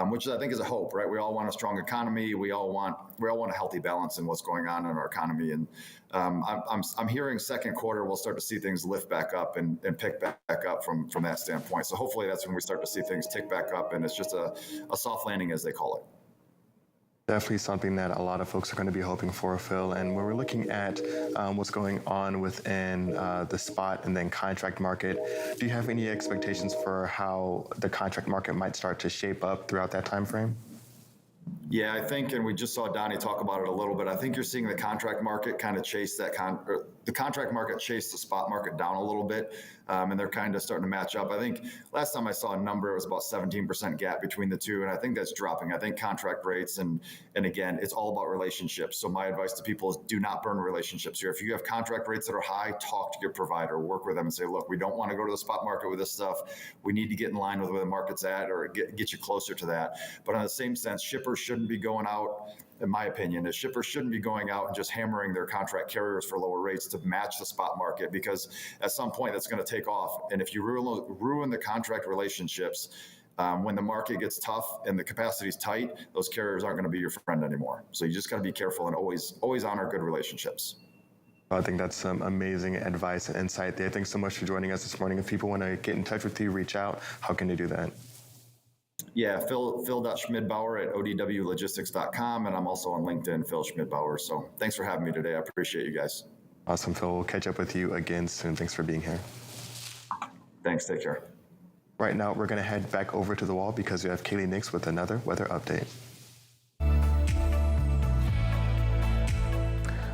which I think is a hope, right? We all want a strong economy. We all want a healthy balance in what's going on in our economy, and I'm hearing second quarter we'll start to see things lift back up and pick back up from that standpoint. So hopefully that's when we start to see things tick back up, and it's just a soft landing, as they call it. Definitely something that a lot of folks are going to be hoping for, Phil. And when we're looking at what's going on within the spot and then contract market, do you have any expectations for how the contract market might start to shape up throughout that time frame? Yeah, I think, and we just saw Donnie talk about it a little bit, I think you're seeing the contract market kind of chase the contract market chase the spot market down a little bit, and they're kind of starting to match up. I think last time I saw a number, it was about 17% gap between the two, and I think that's dropping. I think contract rates, and again, it's all about relationships. So my advice to people is do not burn relationships here. If you have contract rates that are high, talk to your provider, work with them and say, look, we don't want to go to the spot market with this stuff. We need to get in line with where the market's at, or get you closer to that. But in the same sense, shippers shouldn't be going out, in my opinion, shippers shouldn't be going out and just hammering their contract carriers for lower rates to match the spot market, because at some point that's going to take off. And if you ruin the contract relationships, When the market gets tough and the capacity is tight, those carriers aren't going to be your friend anymore. So you just got to be careful and always honor good relationships. I think that's some amazing advice and insight there. Thanks so much for joining us this morning. If people want to get in touch with you, reach out, how can they do that? Yeah, Phil.Schmidbauer at odwlogistics.com, and I'm also on LinkedIn, Phil Schmidbauer. So thanks for having me today. I appreciate you guys. Awesome, Phil. We'll catch up with you again soon. Thanks for being here. Thanks. Take care. Right now, we're going to head back over to the wall because we have Kaylee next with another weather update.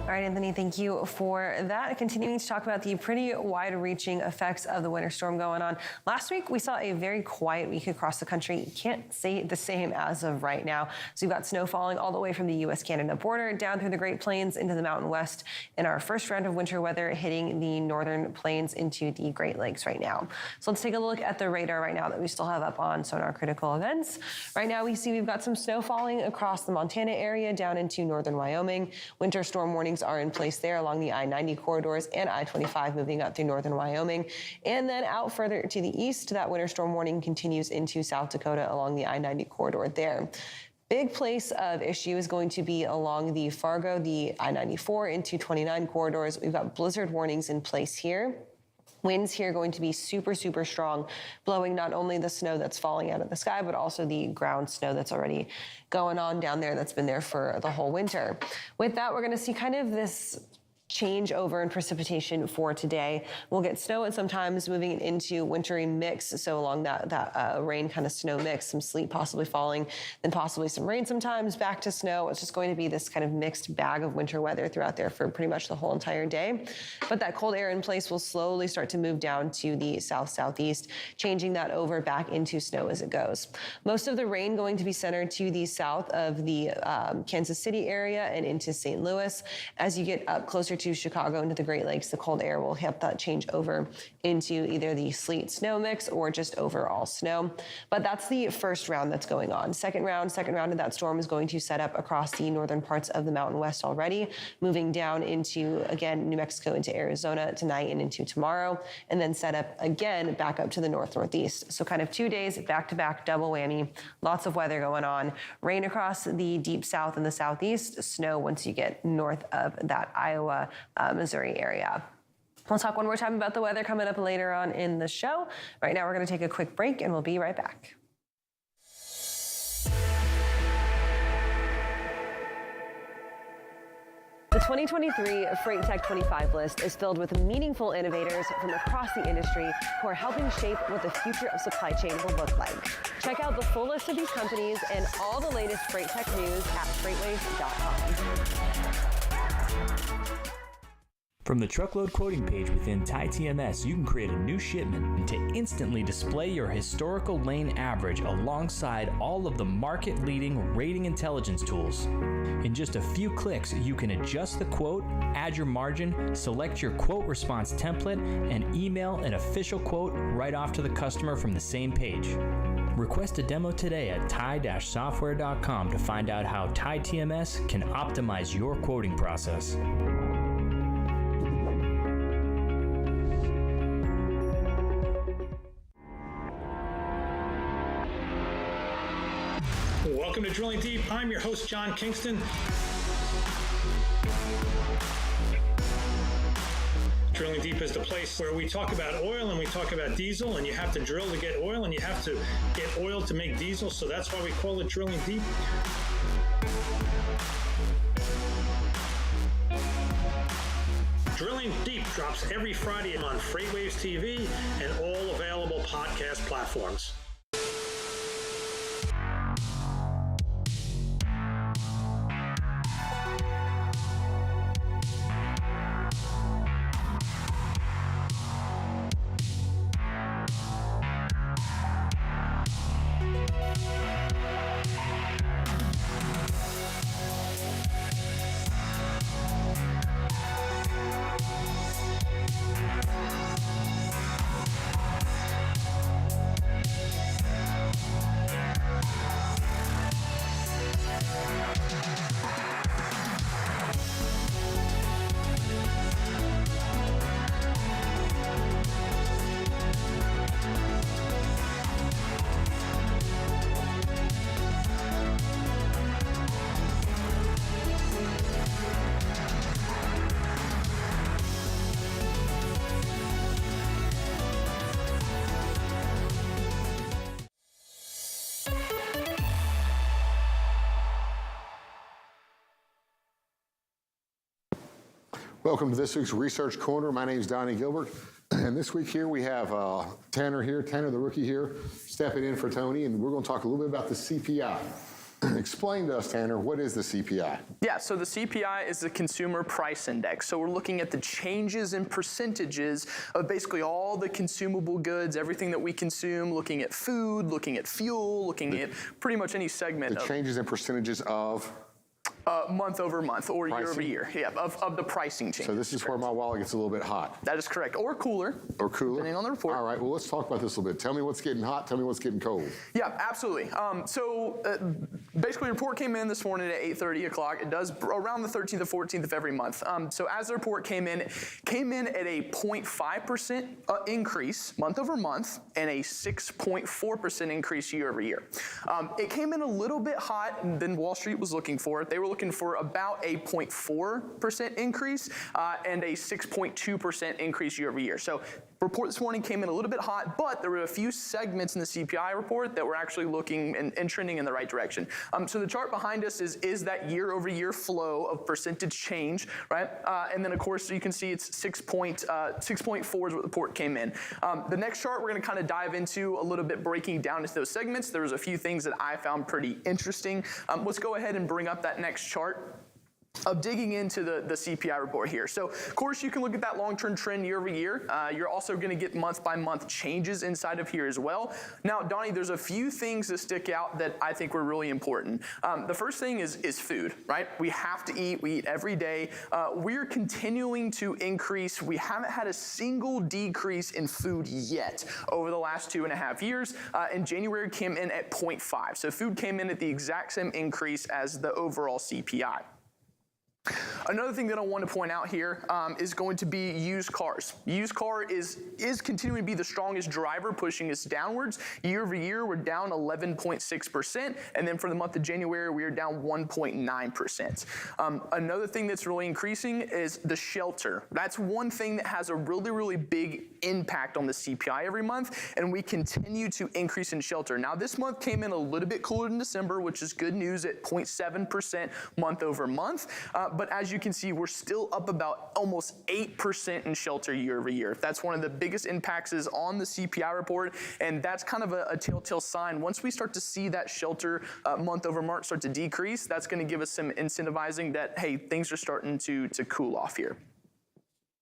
All right, Anthony, thank you for that. Continuing to talk about the pretty wide-reaching effects of the winter storm going on. Last week, we saw a very quiet week across the country. You can't say the same as of right now. So we've got snow falling all the way from the U.S.-Canada border down through the Great Plains into the Mountain West, and our first round of winter weather hitting the northern plains into the Great Lakes right now. So let's take a look at the radar right now that we still have up on Sonar Critical Events. Right now, we see we've got some snow falling across the Montana area down into northern Wyoming. Winter storm warnings are in place there along the I-90 corridors and I-25 moving up through northern Wyoming. And then out further to the east, that winter storm warning continues into South Dakota along the I-90 corridor there. Big place of issue is going to be along the Fargo, the I-94 into 29 corridors. We've got blizzard warnings in place here. Winds here going to be super, super strong, blowing not only the snow that's falling out of the sky, but also the ground snow that's already going on down there that's been there for the whole winter. With that, we're going to see kind of this change over in precipitation for today. We'll get snow and sometimes moving into wintry mix. So along that rain kind of snow mix, some sleet possibly falling, then possibly some rain sometimes, back to snow. It's just going to be this kind of mixed bag of winter weather throughout there for pretty much the whole entire day. But that cold air in place will slowly start to move down to the south-southeast, changing that over back into snow as it goes. Most of the rain going to be centered to the south of the Kansas City area and into St. Louis. As you get up closer to Chicago into the Great Lakes, the cold air will help that change over into either the sleet snow mix or just overall snow. But that's the first round that's going on. Second round of that storm is going to set up across the northern parts of the Mountain West already, moving down into, again, New Mexico into Arizona tonight and into tomorrow, and then set up again back up to the northeast. So kind of 2 days back-to-back, double whammy, lots of weather going on. Rain across the deep south and the southeast, snow once you get north of that Iowa, Missouri area. We'll talk one more time about the weather coming up later on in the show. Right now, we're going to take a quick break, and we'll be right back. The 2023 Freight Tech 25 list is filled with meaningful innovators from across the industry who are helping shape what the future of supply chain will look like. Check out the full list of these companies and all the latest Freight Tech news at FreightWaves.com. From the truckload quoting page within TieTMS, you can create a new shipment to instantly display your historical lane average alongside all of the market-leading rating intelligence tools. In just a few clicks, you can adjust the quote, add your margin, select your quote response template, and email an official quote right off to the customer from the same page. Request a demo today at tie-software.com to find out how TieTMS can optimize your quoting process. Welcome to Drilling Deep. I'm your host, John Kingston. Drilling Deep is the place where we talk about oil and we talk about diesel, and you have to drill to get oil and you have to get oil to make diesel, so that's why we call it Drilling Deep. Drilling Deep drops every Friday on FreightWaves TV and all available podcast platforms. Welcome to this week's Research Corner. My name is Donnie Gilbert, and this week here we have Tanner the rookie here, stepping in for Tony, and we're going to talk a little bit about the CPI. Explain to us, Tanner, what is the CPI? Yeah, so the CPI is the Consumer Price Index. So we're looking at the changes in percentages of basically all the consumable goods, everything that we consume, looking at food, looking at fuel, looking at pretty much any segment. The changes in percentages of? Month over month or pricing? year over year, yeah, of the pricing change. So this is where my wallet gets a little bit hot. That is correct, or cooler. Or cooler. Depending on the report. All right, well, let's talk about this a little bit. Tell me what's getting hot, tell me what's getting cold. Yeah, absolutely. Basically, the report came in this morning at 8:30 o'clock. It does around the 13th or 14th of every month. So as the report came in at a 0.5% increase month over month and a 6.4% increase year over year. It came in a little bit hot than Wall Street was looking for. They were looking for about a 0.4% increase and a 6.2% increase year over year. So report this morning came in a little bit hot, but there were a few segments in the CPI report that were actually looking and trending in the right direction. So the chart behind us is that year over year flow of percentage change, right? And then of course you can see it's 6.4 is what the report came in. The next chart we're going to kind of dive into a little bit, breaking down into those segments. There was a few things that I found pretty interesting. Let's go ahead and bring up that next chart of digging into the CPI report here. So, of course, you can look at that long-term trend year over year. You're also going to get month-by-month changes inside of here as well. Now, Donnie, there's a few things that stick out that I think were really important. The first thing is food, right? We have to eat. We eat every day. We're continuing to increase. We haven't had a single decrease in food yet over the last 2.5 years. In January, it came in at 0.5. So food came in at the exact same increase as the overall CPI. Another thing that I want to point out here is going to be used cars. Used car is continuing to be the strongest driver, pushing us downwards. Year over year, we're down 11.6%, and then for the month of January, we are down 1.9%. Another thing that's really increasing is the shelter. That's one thing that has a really, really big impact on the CPI every month, and we continue to increase in shelter. Now, this month came in a little bit cooler than December, which is good news at 0.7% month over month. But as you can see, we're still up about almost 8% in shelter year over year. That's one of the biggest impacts is on the CPI report, and that's kind of a telltale sign. Once we start to see that shelter month over month start to decrease, that's going to give us some incentivizing that, hey, things are starting to cool off here.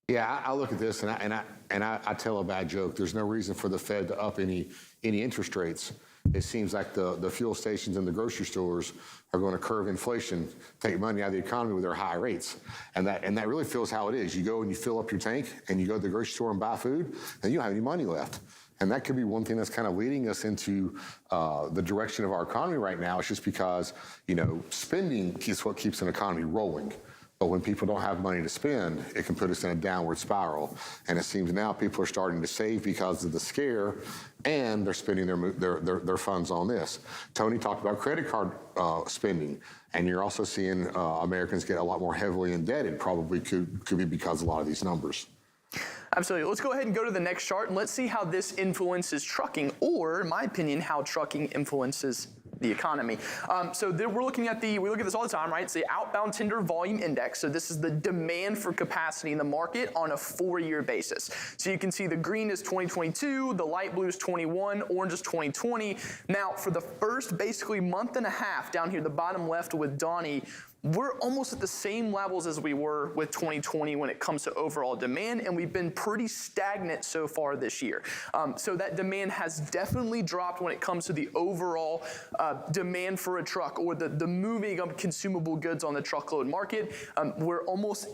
Yeah, I look at this and I tell a bad joke. There's no reason for the Fed to up any interest rates. It seems like the fuel stations and the grocery stores are going to curve inflation, take money out of the economy with their high rates. And that really feels how it is. You go and you fill up your tank and you go to the grocery store and buy food, and you don't have any money left. And that could be one thing that's kind of leading us into the direction of our economy right now. It's just because, spending is what keeps an economy rolling. But when people don't have money to spend, it can put us in a downward spiral. And it seems now people are starting to save because of the scare, and they're spending their funds on this. Tony talked about credit card spending, and you're also seeing Americans get a lot more heavily indebted, probably could be because of a lot of these numbers. Absolutely. Let's go ahead and go to the next chart, and let's see how this influences trucking, or, in my opinion, how trucking influences the economy. We're looking at we look at this all the time, right? It's the outbound tender volume index. So this is the demand for capacity in the market on a 4-year basis. So you can see the green is 2022, the light blue is 21, orange is 2020. Now, for the first basically month and a half down here, the bottom left with Donnie, we're almost at the same levels as we were with 2020 when it comes to overall demand, and we've been pretty stagnant so far this year. So that demand has definitely dropped when it comes to the overall demand for a truck or the moving of consumable goods on the truckload market. We're almost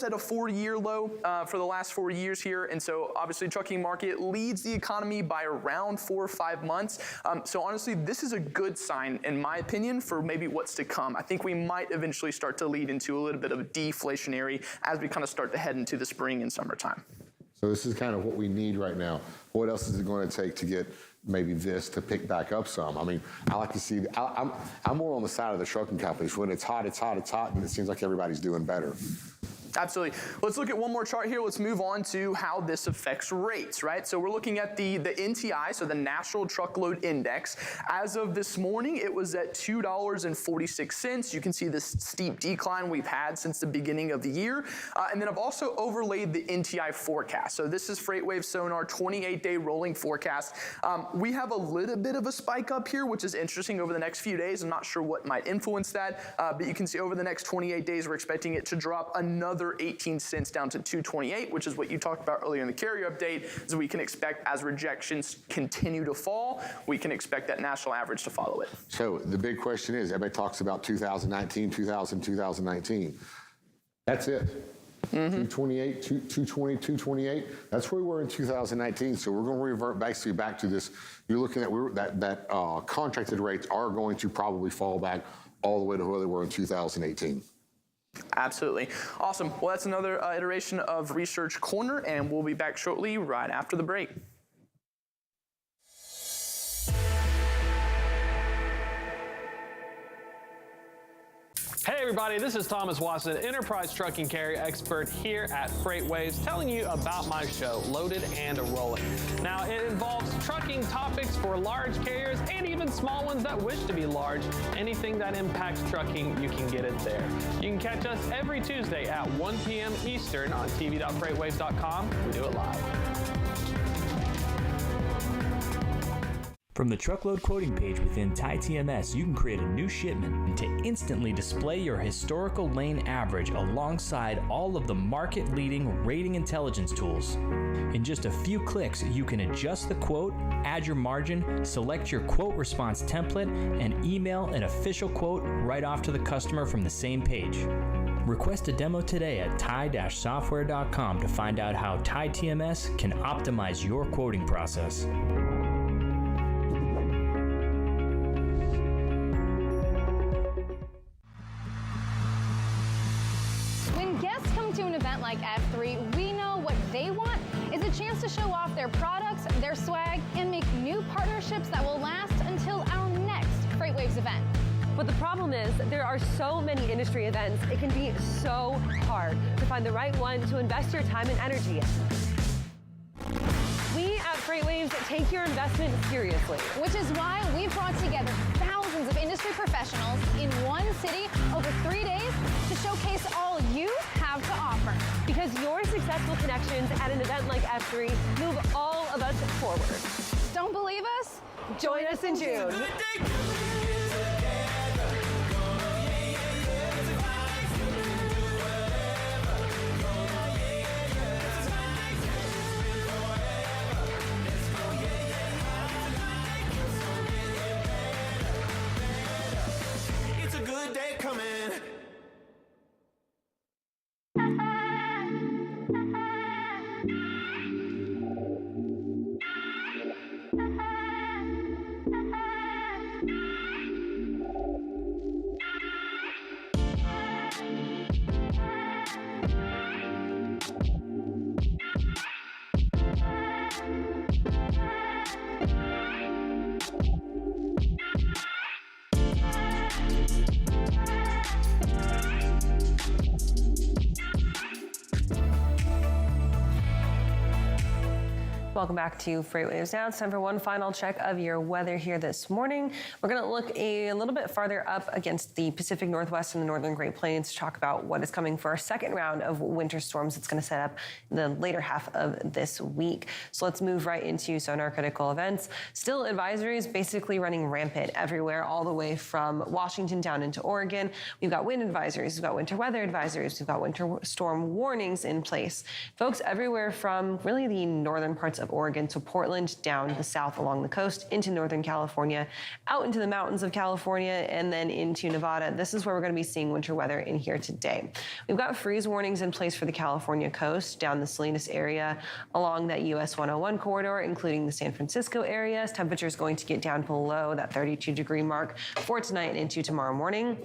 at a 4-year low for the last 4 years here, and so obviously trucking market leads the economy by around 4 or 5 months. So honestly, this is a good sign, in my opinion, for maybe what's to come. I think we might eventually start to lead into a little bit of deflationary as we kind of start to head into the spring and summertime. So this is kind of what we need right now. What else is it going to take to get maybe this to pick back up some? I mean, I like to see, I'm more on the side of the trucking companies. When it's hot, and it seems like everybody's doing better. Absolutely. Let's look at one more chart here. Let's move on to how this affects rates, right? So we're looking at the NTI, so the National Truckload Index. As of this morning, it was at $2.46. You can see this steep decline we've had since the beginning of the year. And then I've also overlaid the NTI forecast. So this is FreightWaves Sonar 28-day rolling forecast. We have a little bit of a spike up here, which is interesting over the next few days. I'm not sure what might influence that, but you can see over the next 28 days, we're expecting it to drop another 18 cents down to 228, which is what you talked about earlier in the carrier update. So we can expect as rejections continue to fall, we can expect that national average to follow it. So the big question is, everybody talks about 2019, 2019. That's it. 228, 220, 228. That's where we were in 2019. So we're going to revert basically back to this. You're looking at that contracted rates are going to probably fall back all the way to where they were in 2018. Absolutely. Awesome. Well, that's another iteration of Research Corner, and we'll be back shortly right after the break. Hey everybody, this is Thomas Watson, enterprise trucking carrier expert here at FreightWaves, telling you about my show, Loaded and Rolling. Now, it involves trucking topics for large carriers and even small ones that wish to be large. Anything that impacts trucking, you can get it there. You can catch us every Tuesday at 1 p.m. Eastern on tv.freightwaves.com. We do it live. From the truckload quoting page within TieTMS, you can create a new shipment to instantly display your historical lane average alongside all of the market-leading rating intelligence tools. In just a few clicks, you can adjust the quote, add your margin, select your quote response template, and email an official quote right off to the customer from the same page. Request a demo today at tie-software.com to find out how TieTMS can optimize your quoting process. Like F3, we know what they want is a chance to show off their products, their swag, and make new partnerships that will last until our next FreightWaves event. But the problem is there are so many industry events, it can be so hard to find the right one to invest your time and energy in. We at FreightWaves take your investment seriously. Which is why we've brought together thousands of industry professionals in one city over 3 days to showcase all you have to offer. Because your successful connections at an event like F3 move all of us forward. Don't believe us? Join us in June. It's a good day coming. Welcome back to FreightWaves Now. It's time for one final check of your weather here this morning. We're going to look a little bit farther up against the Pacific Northwest and the Northern Great Plains to talk about what is coming for our second round of winter storms that's going to set up the later half of this week. So let's move right into sonar critical events. Still advisories basically running rampant everywhere, all the way from Washington down into Oregon. We've got wind advisories, we've got winter weather advisories, we've got winter storm warnings in place. Folks everywhere from really the northern parts of Oregon to Portland, down the south along the coast, into Northern California, out into the mountains of California, and then into Nevada. This is where we're going to be seeing winter weather in here today. We've got freeze warnings in place for the California coast, down the Salinas area, along that US 101 corridor, including the San Francisco area. Temperatures going to get down below that 32-degree mark for tonight and into tomorrow morning.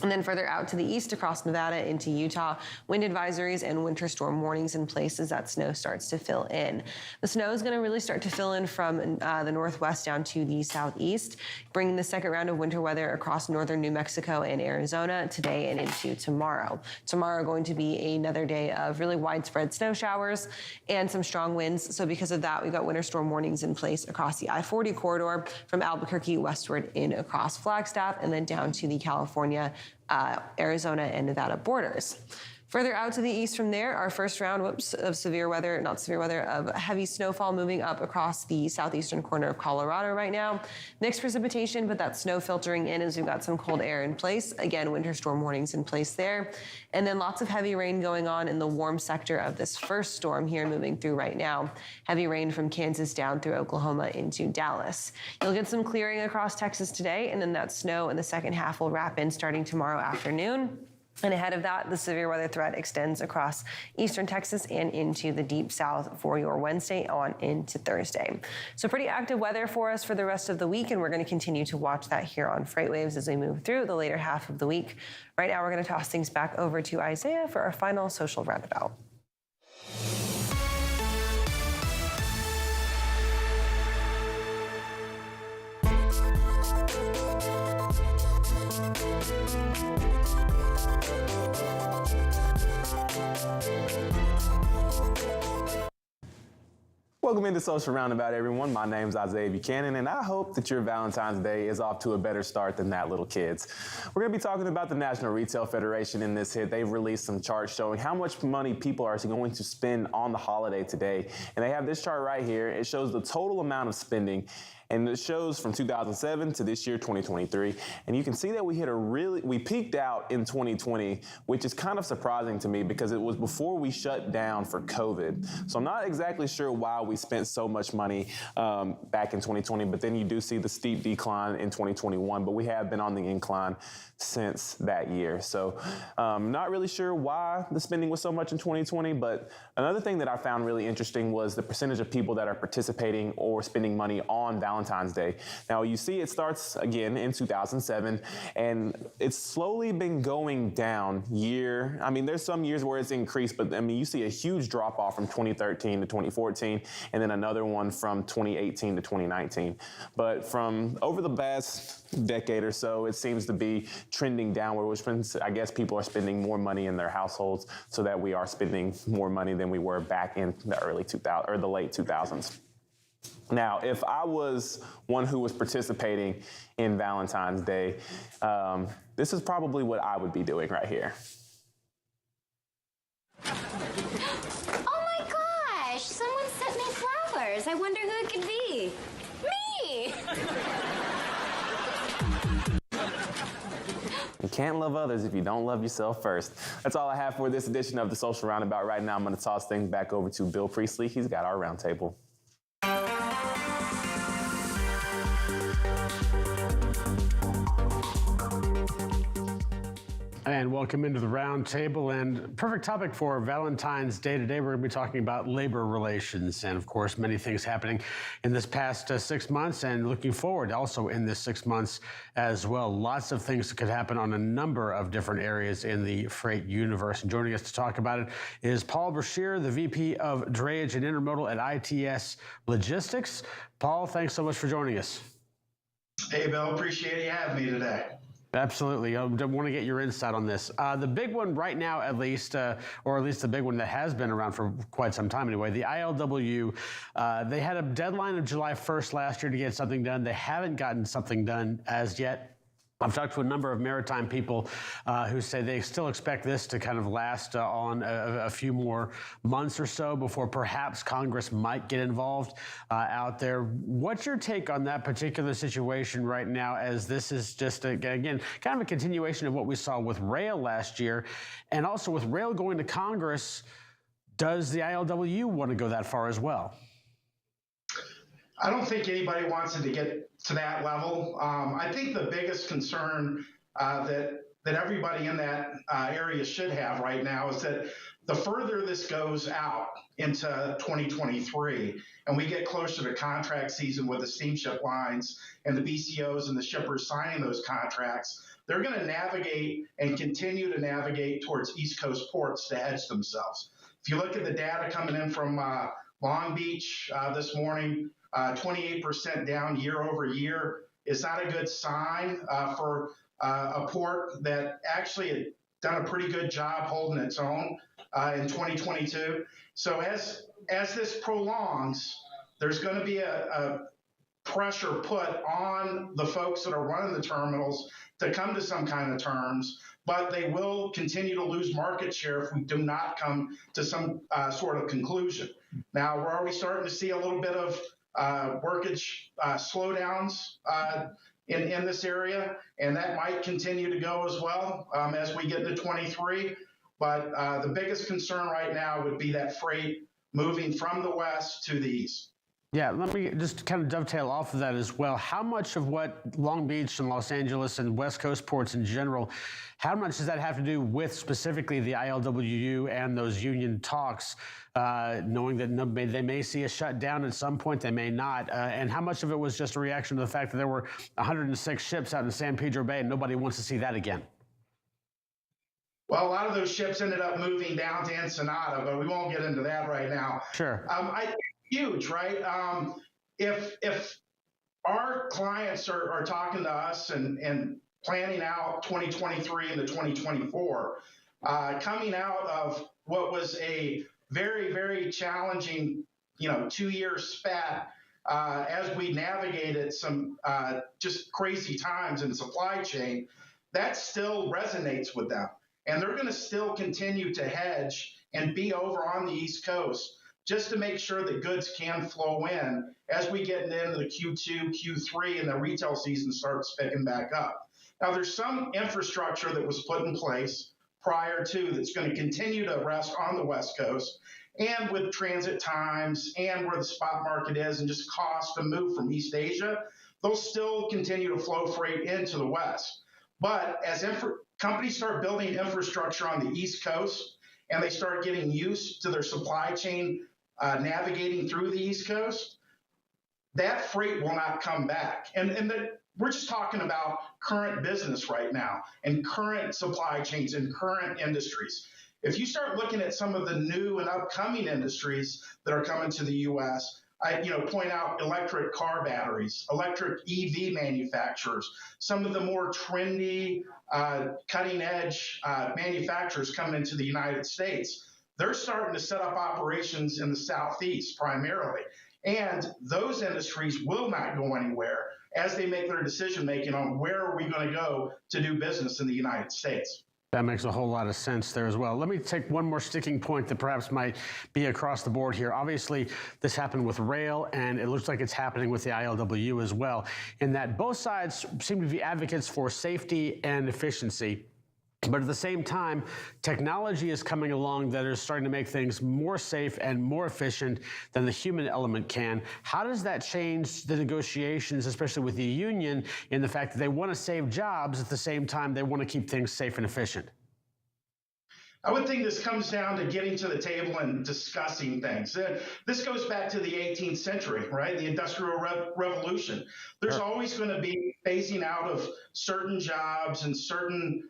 And then further out to the east across Nevada into Utah, wind advisories and winter storm warnings in place as that snow starts to fill in. The snow is going to really start to fill in from the northwest down to the southeast, bringing the second round of winter weather across northern New Mexico and Arizona today and into tomorrow. Tomorrow going to be another day of really widespread snow showers and some strong winds. So because of that, we've got winter storm warnings in place across the I-40 corridor from Albuquerque westward in across Flagstaff and then down to the California, Arizona and Nevada borders. Further out to the east from there, our first round of heavy snowfall moving up across the southeastern corner of Colorado right now. Mixed precipitation, but that snow filtering in as we've got some cold air in place. Again, winter storm warnings in place there. And then lots of heavy rain going on in the warm sector of this first storm here moving through right now. Heavy rain from Kansas down through Oklahoma into Dallas. You'll get some clearing across Texas today, and then that snow in the second half will wrap in starting tomorrow afternoon. And ahead of that, the severe weather threat extends across eastern Texas and into the deep south for your Wednesday on into Thursday. So pretty active weather for us for the rest of the week, and we're going to continue to watch that here on FreightWaves as we move through the later half of the week. Right now, we're going to toss things back over to Isaiah for our final social roundabout. Welcome into Social Roundabout, everyone. My name's Isaiah Buchanan, and I hope that your Valentine's Day is off to a better start than that, little kids. We're going to be talking about the National Retail Federation in this hit. They've released some charts showing how much money people are going to spend on the holiday today. And they have this chart right here. It shows the total amount of spending. And it shows from 2007 to this year, 2023. And you can see that we peaked out in 2020, which is kind of surprising to me because it was before we shut down for COVID. So I'm not exactly sure why we spent so much money back in 2020, but then you do see the steep decline in 2021, but we have been on the incline since that year. So not really sure why the spending was so much in 2020, but another thing that I found really interesting was the percentage of people that are participating or spending money on Valentine's Day. Now you see it starts again in 2007 and it's slowly been going down year. I mean, there's some years where it's increased, but I mean, you see a huge drop off from 2013 to 2014 and then another one from 2018 to 2019. But from over the past decade or so, it seems to be trending downward, which means I guess people are spending more money in their households so that we are spending more money than we were back in the early 2000s or the late 2000s. Now, if I was one who was participating in Valentine's Day, this is probably what I would be doing right here. Oh my gosh! Someone sent me flowers. I wonder who it could be. Me! You can't love others if you don't love yourself first. That's all I have for this edition of the Social Roundabout. Right now, I'm going to toss things back over to Bill Priestley. He's got our roundtable. And welcome into the round table, and perfect topic for Valentine's Day today. We're going to be talking about labor relations, and of course, many things happening in this past 6 months, and looking forward also in this 6 months as well. Lots of things that could happen on a number of different areas in the freight universe. And joining us to talk about it is Paul Brashier, the VP of Drayage and Intermodal at ITS Logistics. Paul, thanks so much for joining us. Hey, Bill, appreciate you having me today. Absolutely. I want to get your insight on this. The big one right now, at least, or at least the big one that has been around for quite some time anyway, the ILW, they had a deadline of July 1st last year to get something done. They haven't gotten something done as yet. I've talked to a number of maritime people who say they still expect this to kind of last on a few more months or so before perhaps Congress might get involved out there. What's your take on that particular situation right now, as this is just, again, kind of a continuation of what we saw with rail last year, and also with rail going to Congress, does the ILWU want to go that far as well? I don't think anybody wants it to get to that level. I think the biggest concern that everybody in that area should have right now is that the further this goes out into 2023 and we get closer to contract season with the steamship lines and the BCOs and the shippers signing those contracts, they're going to navigate and continue to navigate towards East Coast ports to hedge themselves. If you look at the data coming in from Long Beach this morning, 28% down year over year is not a good sign for a port that actually had done a pretty good job holding its own in 2022. So as this prolongs, there's going to be a pressure put on the folks that are running the terminals to come to some kind of terms, but they will continue to lose market share if we do not come to some sort of conclusion. Now, we're already starting to see a little bit of workage slowdowns in this area, and that might continue to go as well as we get into 23. But the biggest concern right now would be that freight moving from the west to the east. Yeah, let me just kind of dovetail off of that as well. How much of what Long Beach and Los Angeles and West Coast ports in general, how much does that have to do with specifically the ILWU and those union talks, knowing that they may see a shutdown at some point, they may not, and how much of it was just a reaction to the fact that there were 106 ships out in San Pedro Bay and nobody wants to see that again? Well, a lot of those ships ended up moving down to Ensenada, but we won't get into that right now. Sure. Huge, right? If our clients are talking to us and planning out 2023 into 2024, coming out of what was a very, very challenging, 2-year spat as we navigated some just crazy times in supply chain, that still resonates with them. And they're going to still continue to hedge and be over on the East Coast just to make sure that goods can flow in as we get into the Q2, Q3, and the retail season starts picking back up. Now, there's some infrastructure that was put in place prior to that's going to continue to rest on the West Coast, and with transit times and where the spot market is and just cost to move from East Asia, they'll still continue to flow freight into the West. But as companies start building infrastructure on the East Coast and they start getting used to their supply chain navigating through the East Coast, that freight will not come back. And we're just talking about current business right now and current supply chains and current industries. If you start looking at some of the new and upcoming industries that are coming to the U.S., I point out electric car batteries, electric EV manufacturers, some of the more trendy, cutting-edge manufacturers coming into the United States. They're starting to set up operations in the Southeast primarily. And those industries will not go anywhere as they make their decision-making on where are we going to go to do business in the United States. That makes a whole lot of sense there as well. Let me take one more sticking point that perhaps might be across the board here. Obviously, this happened with rail, and it looks like it's happening with the ILWU as well, in that both sides seem to be advocates for safety and efficiency. But at the same time, technology is coming along that is starting to make things more safe and more efficient than the human element can. How does that change the negotiations, especially with the union, in the fact that they want to save jobs, at the same time they want to keep things safe and efficient? I would think this comes down to getting to the table and discussing things. This goes back to the 18th century, right? The Industrial Revolution. There's always going to be phasing out of certain jobs and certain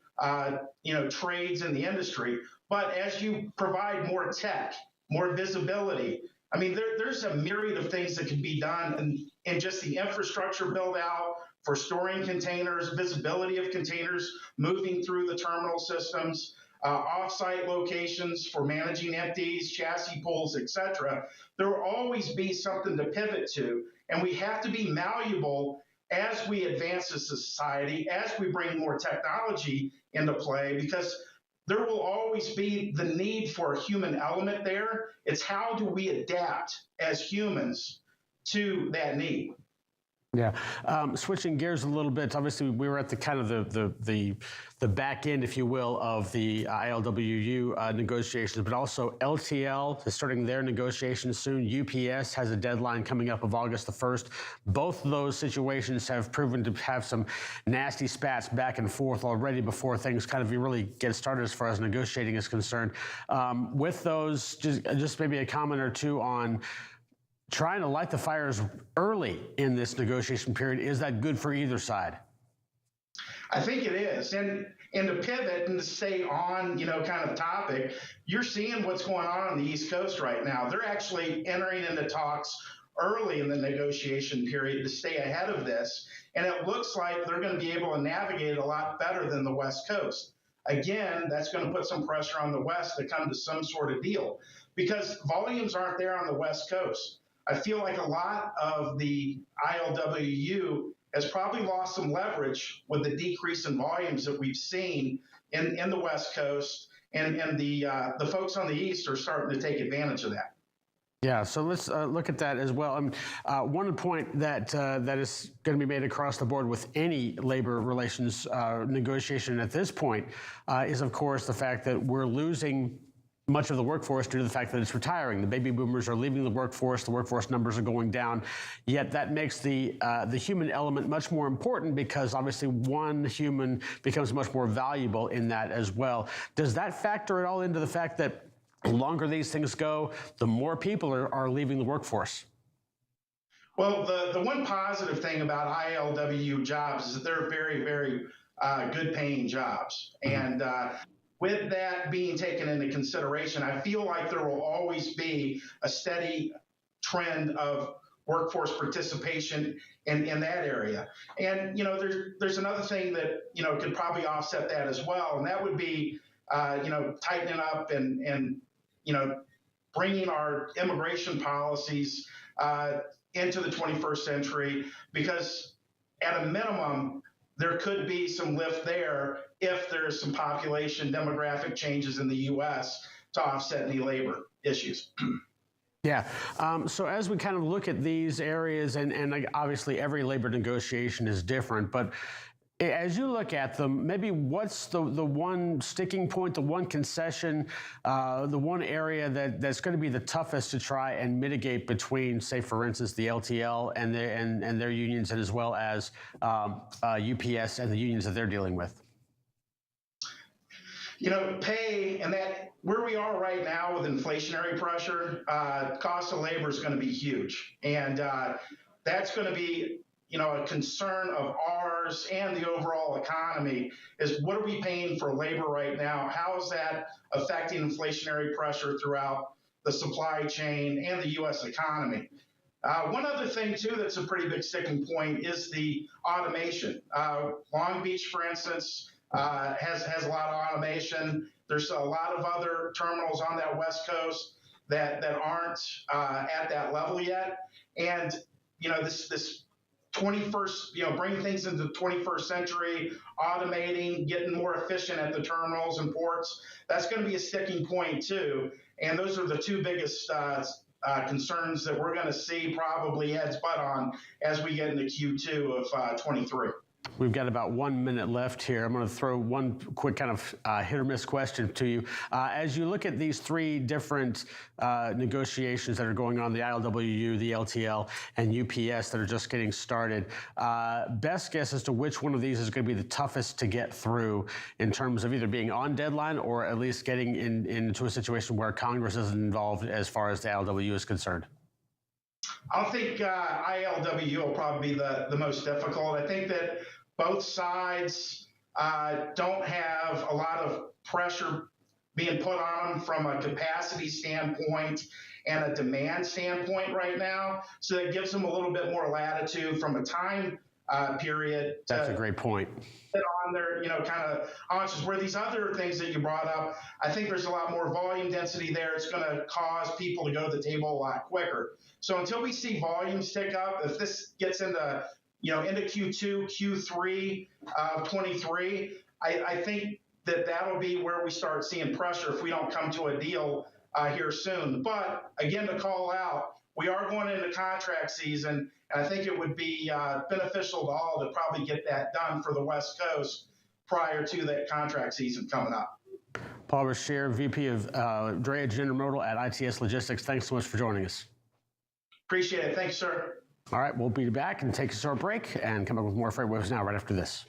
trades in the industry. But as you provide more tech, more visibility, I mean, there's a myriad of things that can be done in just the infrastructure build out for storing containers, visibility of containers moving through the terminal systems, off-site locations for managing empties, chassis pools, etc. There will always be something to pivot to, and we have to be malleable as we advance as a society, as we bring more technology into play, because there will always be the need for a human element there. It's how do we adapt as humans to that need? Yeah. Switching gears a little bit, obviously we were at the kind of the back end, if you will, of the ILWU negotiations, but also LTL is starting their negotiations soon. UPS has a deadline coming up of August the 1st. Both of those situations have proven to have some nasty spats back and forth already before things kind of really get started as far as negotiating is concerned. With those, just maybe a comment or two on trying to light the fires early in this negotiation period. Is that good for either side? I think it is. And to pivot and to stay on, kind of topic, you're seeing what's going on the East Coast right now. They're actually entering into talks early in the negotiation period to stay ahead of this. And it looks like they're going to be able to navigate it a lot better than the West Coast. Again, that's going to put some pressure on the West to come to some sort of deal because volumes aren't there on the West Coast. I feel like a lot of the ILWU has probably lost some leverage with the decrease in volumes that we've seen in the West Coast, and the folks on the East are starting to take advantage of that. Yeah, so let's look at that as well. One point that is going to be made across the board with any labor relations negotiation at this point is, of course, the fact that we're losing much of the workforce due to the fact that it's retiring. The baby boomers are leaving the workforce numbers are going down, yet that makes the human element much more important because obviously one human becomes much more valuable in that as well. Does that factor at all into the fact that the longer these things go, the more people are leaving the workforce? Well, the one positive thing about ILWU jobs is that they're very, very good paying jobs. And with that being taken into consideration, I feel like there will always be a steady trend of workforce participation in that area. And, there's another thing that, could probably offset that as well. And that would be, tightening up and bringing our immigration policies into the 21st century, because at a minimum, there could be some lift there if there's some population demographic changes in the U.S. to offset any labor issues. Yeah. So as we kind of look at these areas, and obviously every labor negotiation is different, but as you look at them, maybe what's the one sticking point, the one concession, the one area that's going to be the toughest to try and mitigate between, say, for instance, the LTL and their unions, and as well as UPS and the unions that they're dealing with? Pay, and that where we are right now with inflationary pressure, cost of labor is going to be huge. And that's going to be a concern of ours and the overall economy is what are we paying for labor right now? How is that affecting inflationary pressure throughout the supply chain and the U.S. economy? One other thing, too, that's a pretty big sticking point is the automation. Long Beach, for instance, has a lot of automation. There's a lot of other terminals on that West Coast that aren't at that level yet. And, this 21st, bringing things into the 21st century, automating, getting more efficient at the terminals and ports, that's going to be a sticking point too. And those are the two biggest concerns that we're going to see probably heads butt on as we get into Q2 of 23. We've got about 1 minute left here. I'm going to throw one quick kind of hit or miss question to you. As you look at these three different negotiations that are going on, the ILWU, the LTL, and UPS that are just getting started, best guess as to which one of these is going to be the toughest to get through in terms of either being on deadline or at least getting into a situation where Congress isn't involved as far as the ILWU is concerned? I think ILWU will probably be the most difficult. I think that both sides don't have a lot of pressure being put on them from a capacity standpoint and a demand standpoint right now. So that gives them a little bit more latitude from a time period. That's a great point. On their, kind of options. Where these other things that you brought up, I think there's a lot more volume density there. It's going to cause people to go to the table a lot quicker. So until we see volumes tick up, if this gets into Q2, Q3 of 23, I think that'll be where we start seeing pressure if we don't come to a deal here soon. But again, to call out, we are going into contract season, and I think it would be beneficial to all to probably get that done for the West Coast prior to that contract season coming up. Paul Brashier, VP of Drayage and Intermodal at ITS Logistics, thanks so much for joining us. Appreciate it. Thanks, sir. All right, we'll be back and take a short break and come up with more FreightWaves Now right after this.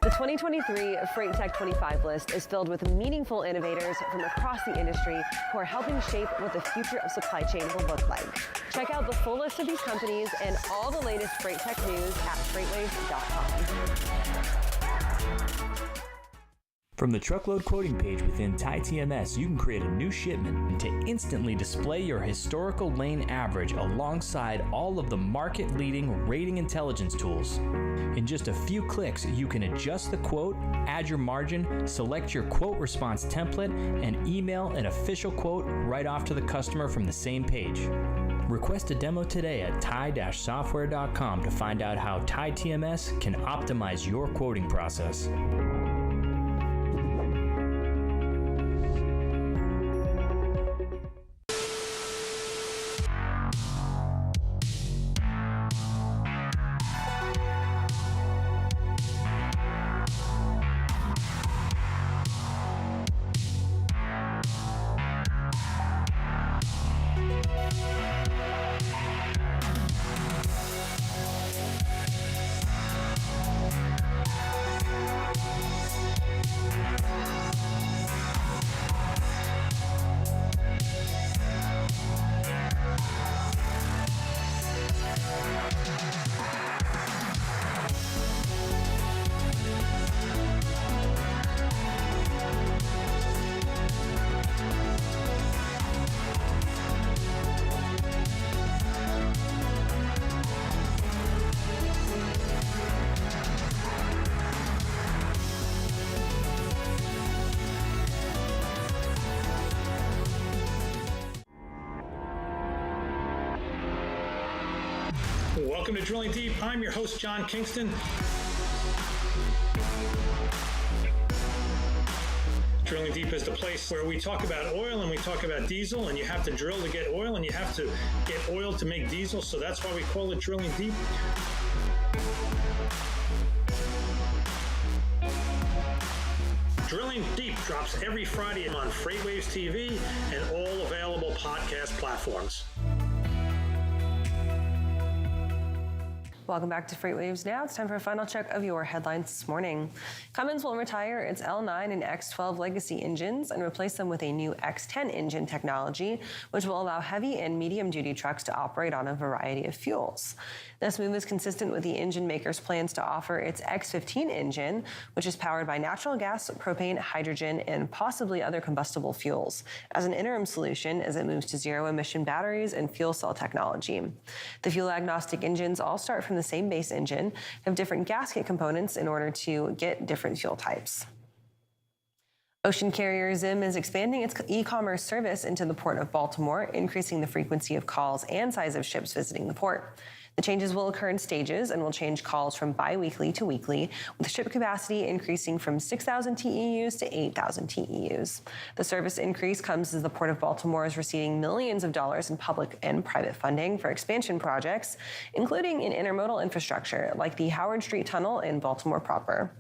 The The 2023 Freight Tech 25 list is filled with meaningful innovators from across the industry who are helping shape what the future of supply chain will look like. Check out the full list of these companies and all the latest Freight Tech news at FreightWaves.com. From the truckload quoting page within TieTMS, you can create a new shipment to instantly display your historical lane average alongside all of the market-leading rating intelligence tools. In just a few clicks, you can adjust the quote, add your margin, select your quote response template, and email an official quote right off to the customer from the same page. Request a demo today at tie-software.com to find out how TieTMS can optimize your quoting process. Welcome to Drilling Deep. I'm your host, John Kingston. Drilling Deep is the place where we talk about oil and we talk about diesel, and you have to drill to get oil and you have to get oil to make diesel, so that's why we call it Drilling Deep. Drilling Deep drops every Friday on FreightWaves TV and all available podcast platforms. Welcome back to FreightWaves Now. It's time for a final check of your headlines this morning. Cummins will retire its L9 and X12 legacy engines and replace them with a new X10 engine technology, which will allow heavy and medium-duty trucks to operate on a variety of fuels. This move is consistent with the engine maker's plans to offer its X15 engine, which is powered by natural gas, propane, hydrogen, and possibly other combustible fuels, as an interim solution as it moves to zero-emission batteries and fuel cell technology. The fuel-agnostic engines all start from the same base engine, have different gasket components in order to get different fuel types. Ocean carrier Zim is expanding its e-commerce service into the Port of Baltimore, increasing the frequency of calls and size of ships visiting the port. The changes will occur in stages and will change calls from bi-weekly to weekly, with ship capacity increasing from 6,000 TEUs to 8,000 TEUs. The service increase comes as the Port of Baltimore is receiving millions of dollars in public and private funding for expansion projects, including in intermodal infrastructure like the Howard Street Tunnel in Baltimore proper.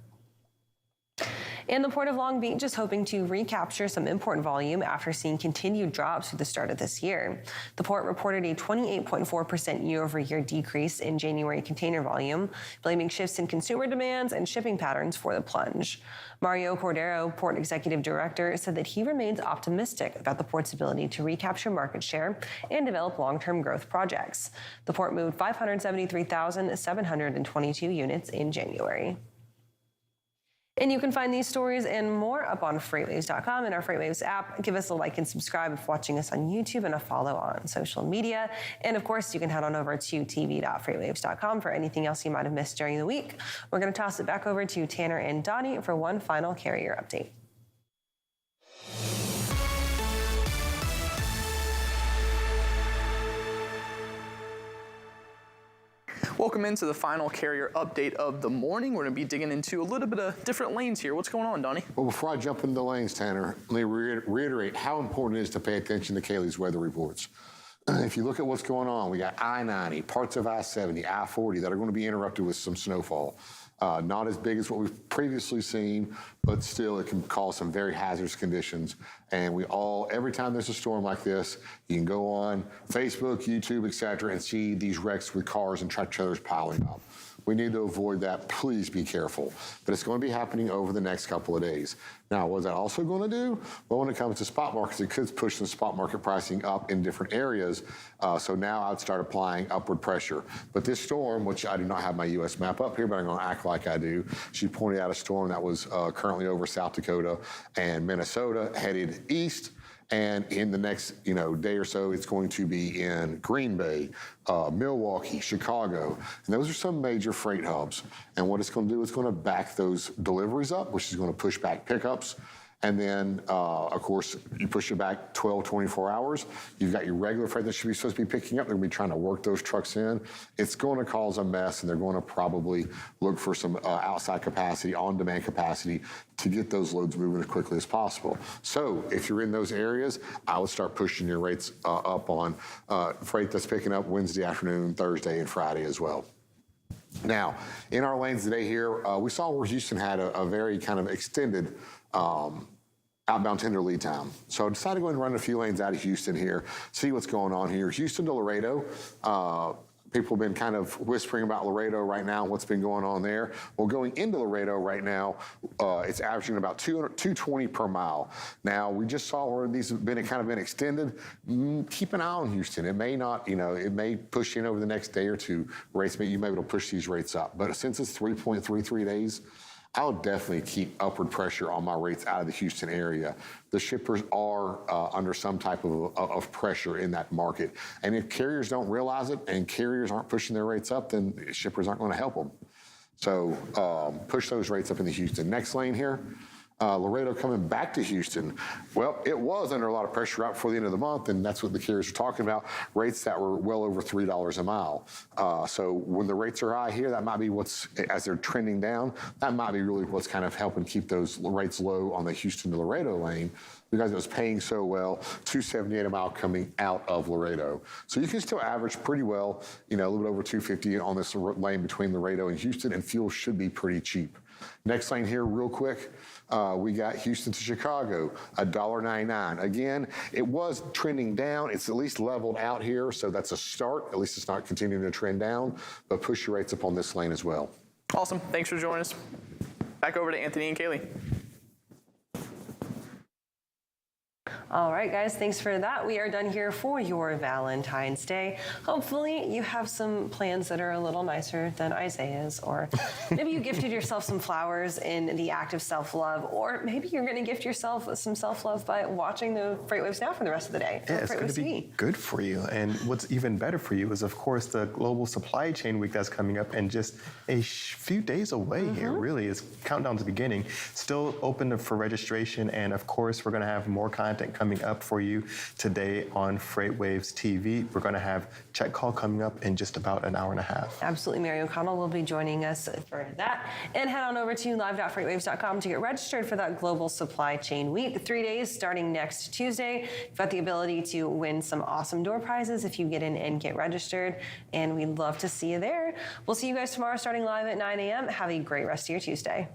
And the Port of Long Beach is hoping to recapture some import volume after seeing continued drops through the start of this year. The port reported a 28.4% year-over-year decrease in January container volume, blaming shifts in consumer demands and shipping patterns for the plunge. Mario Cordero, Port Executive Director, said that he remains optimistic about the port's ability to recapture market share and develop long-term growth projects. The port moved 573,722 units in January. And you can find these stories and more up on FreightWaves.com and our FreightWaves app. Give us a like and subscribe if watching us on YouTube and a follow on social media. And of course, you can head on over to tv.freightwaves.com for anything else you might have missed during the week. We're going to toss it back over to Tanner and Donnie for one final carrier update. Welcome into the final carrier update of the morning. We're going to be digging into a little bit of different lanes here. What's going on, Donnie? Well, before I jump into the lanes, Tanner, let me reiterate how important it is to pay attention to Kaylee's weather reports. If you look at what's going on, we got I-90, parts of I-70, I-40 that are going to be interrupted with some snowfall. Not as big as what we've previously seen, but still it can cause some very hazardous conditions. And we all, every time there's a storm like this, you can go on Facebook, YouTube, etc., and see these wrecks with cars and truck trailers piling up. We need to avoid that. Please be careful. But it's going to be happening over the next couple of days. Now, what is that also going to do? Well, when it comes to spot markets, it could push the spot market pricing up in different areas. So now I'd start applying upward pressure. But this storm, which I do not have my U.S. map up here, but I'm going to act like I do. She pointed out a storm that was currently over South Dakota and Minnesota, headed east. And in the next, day or so, it's going to be in Green Bay, Milwaukee, Chicago. And those are some major freight hubs. And what it's going to do is going to back those deliveries up, which is going to push back pickups. And then, of course, you push it back 12, 24 hours. You've got your regular freight that should be supposed to be picking up. They're going to be trying to work those trucks in. It's going to cause a mess, and they're going to probably look for some outside capacity, on-demand capacity, to get those loads moving as quickly as possible. So if you're in those areas, I would start pushing your rates up on freight that's picking up Wednesday afternoon, Thursday, and Friday as well. Now, in our lanes today here, we saw where Houston had a very kind of extended outbound tender lead time. So I decided to go and run a few lanes out of Houston here, see what's going on here. Houston to Laredo. People have been kind of whispering about Laredo right now, what's been going on there. Well, going into Laredo right now, it's averaging about 220 per mile. Now, we just saw where these have been extended. Keep an eye on Houston. It may not, it may push in over the next day or two. You may be able to push these rates up. But since it's 3.33 days, I would definitely keep upward pressure on my rates out of the Houston area. The shippers are under some type of pressure in that market. And if carriers don't realize it and carriers aren't pushing their rates up, then shippers aren't going to help them. So push those rates up in the Houston. Next lane here. Laredo coming back to Houston. Well, it was under a lot of pressure out before the end of the month, and that's what the carriers are talking about, rates that were well over $3 a mile. So when the rates are high here, that might be as they're trending down, that might be really what's kind of helping keep those rates low on the Houston to Laredo lane, because it was paying so well, $278 a mile coming out of Laredo. So you can still average pretty well, a little bit over $250 on this lane between Laredo and Houston, and fuel should be pretty cheap. Next lane here, real quick. We got Houston to Chicago, $1.99. Again, it was trending down. It's at least leveled out here, so that's a start. At least it's not continuing to trend down, but push your rates up on this lane as well. Awesome. Thanks for joining us. Back over to Anthony and Kaylee. All right, guys, thanks for that. We are done here for your Valentine's Day. Hopefully you have some plans that are a little nicer than Isaiah's, or maybe you gifted yourself some flowers in the act of self-love, or maybe you're going to gift yourself some self-love by watching the FreightWaves Now for the rest of the day. Yeah, it's going to be good for you. And what's even better for you is, of course, the Global Supply Chain Week that's coming up in just a few days away here, really. It's countdown's beginning. Still open for registration, and of course, we're going to have more content coming up for you today on FreightWaves TV. We're going to have Check Call coming up in just about an hour and a half. Absolutely. Mary O'Connell will be joining us for that. And head on over to live.freightwaves.com to get registered for that Global Supply Chain Week. 3 days starting next Tuesday. You've got the ability to win some awesome door prizes if you get in and get registered. And we'd love to see you there. We'll see you guys tomorrow starting live at 9 a.m. Have a great rest of your Tuesday.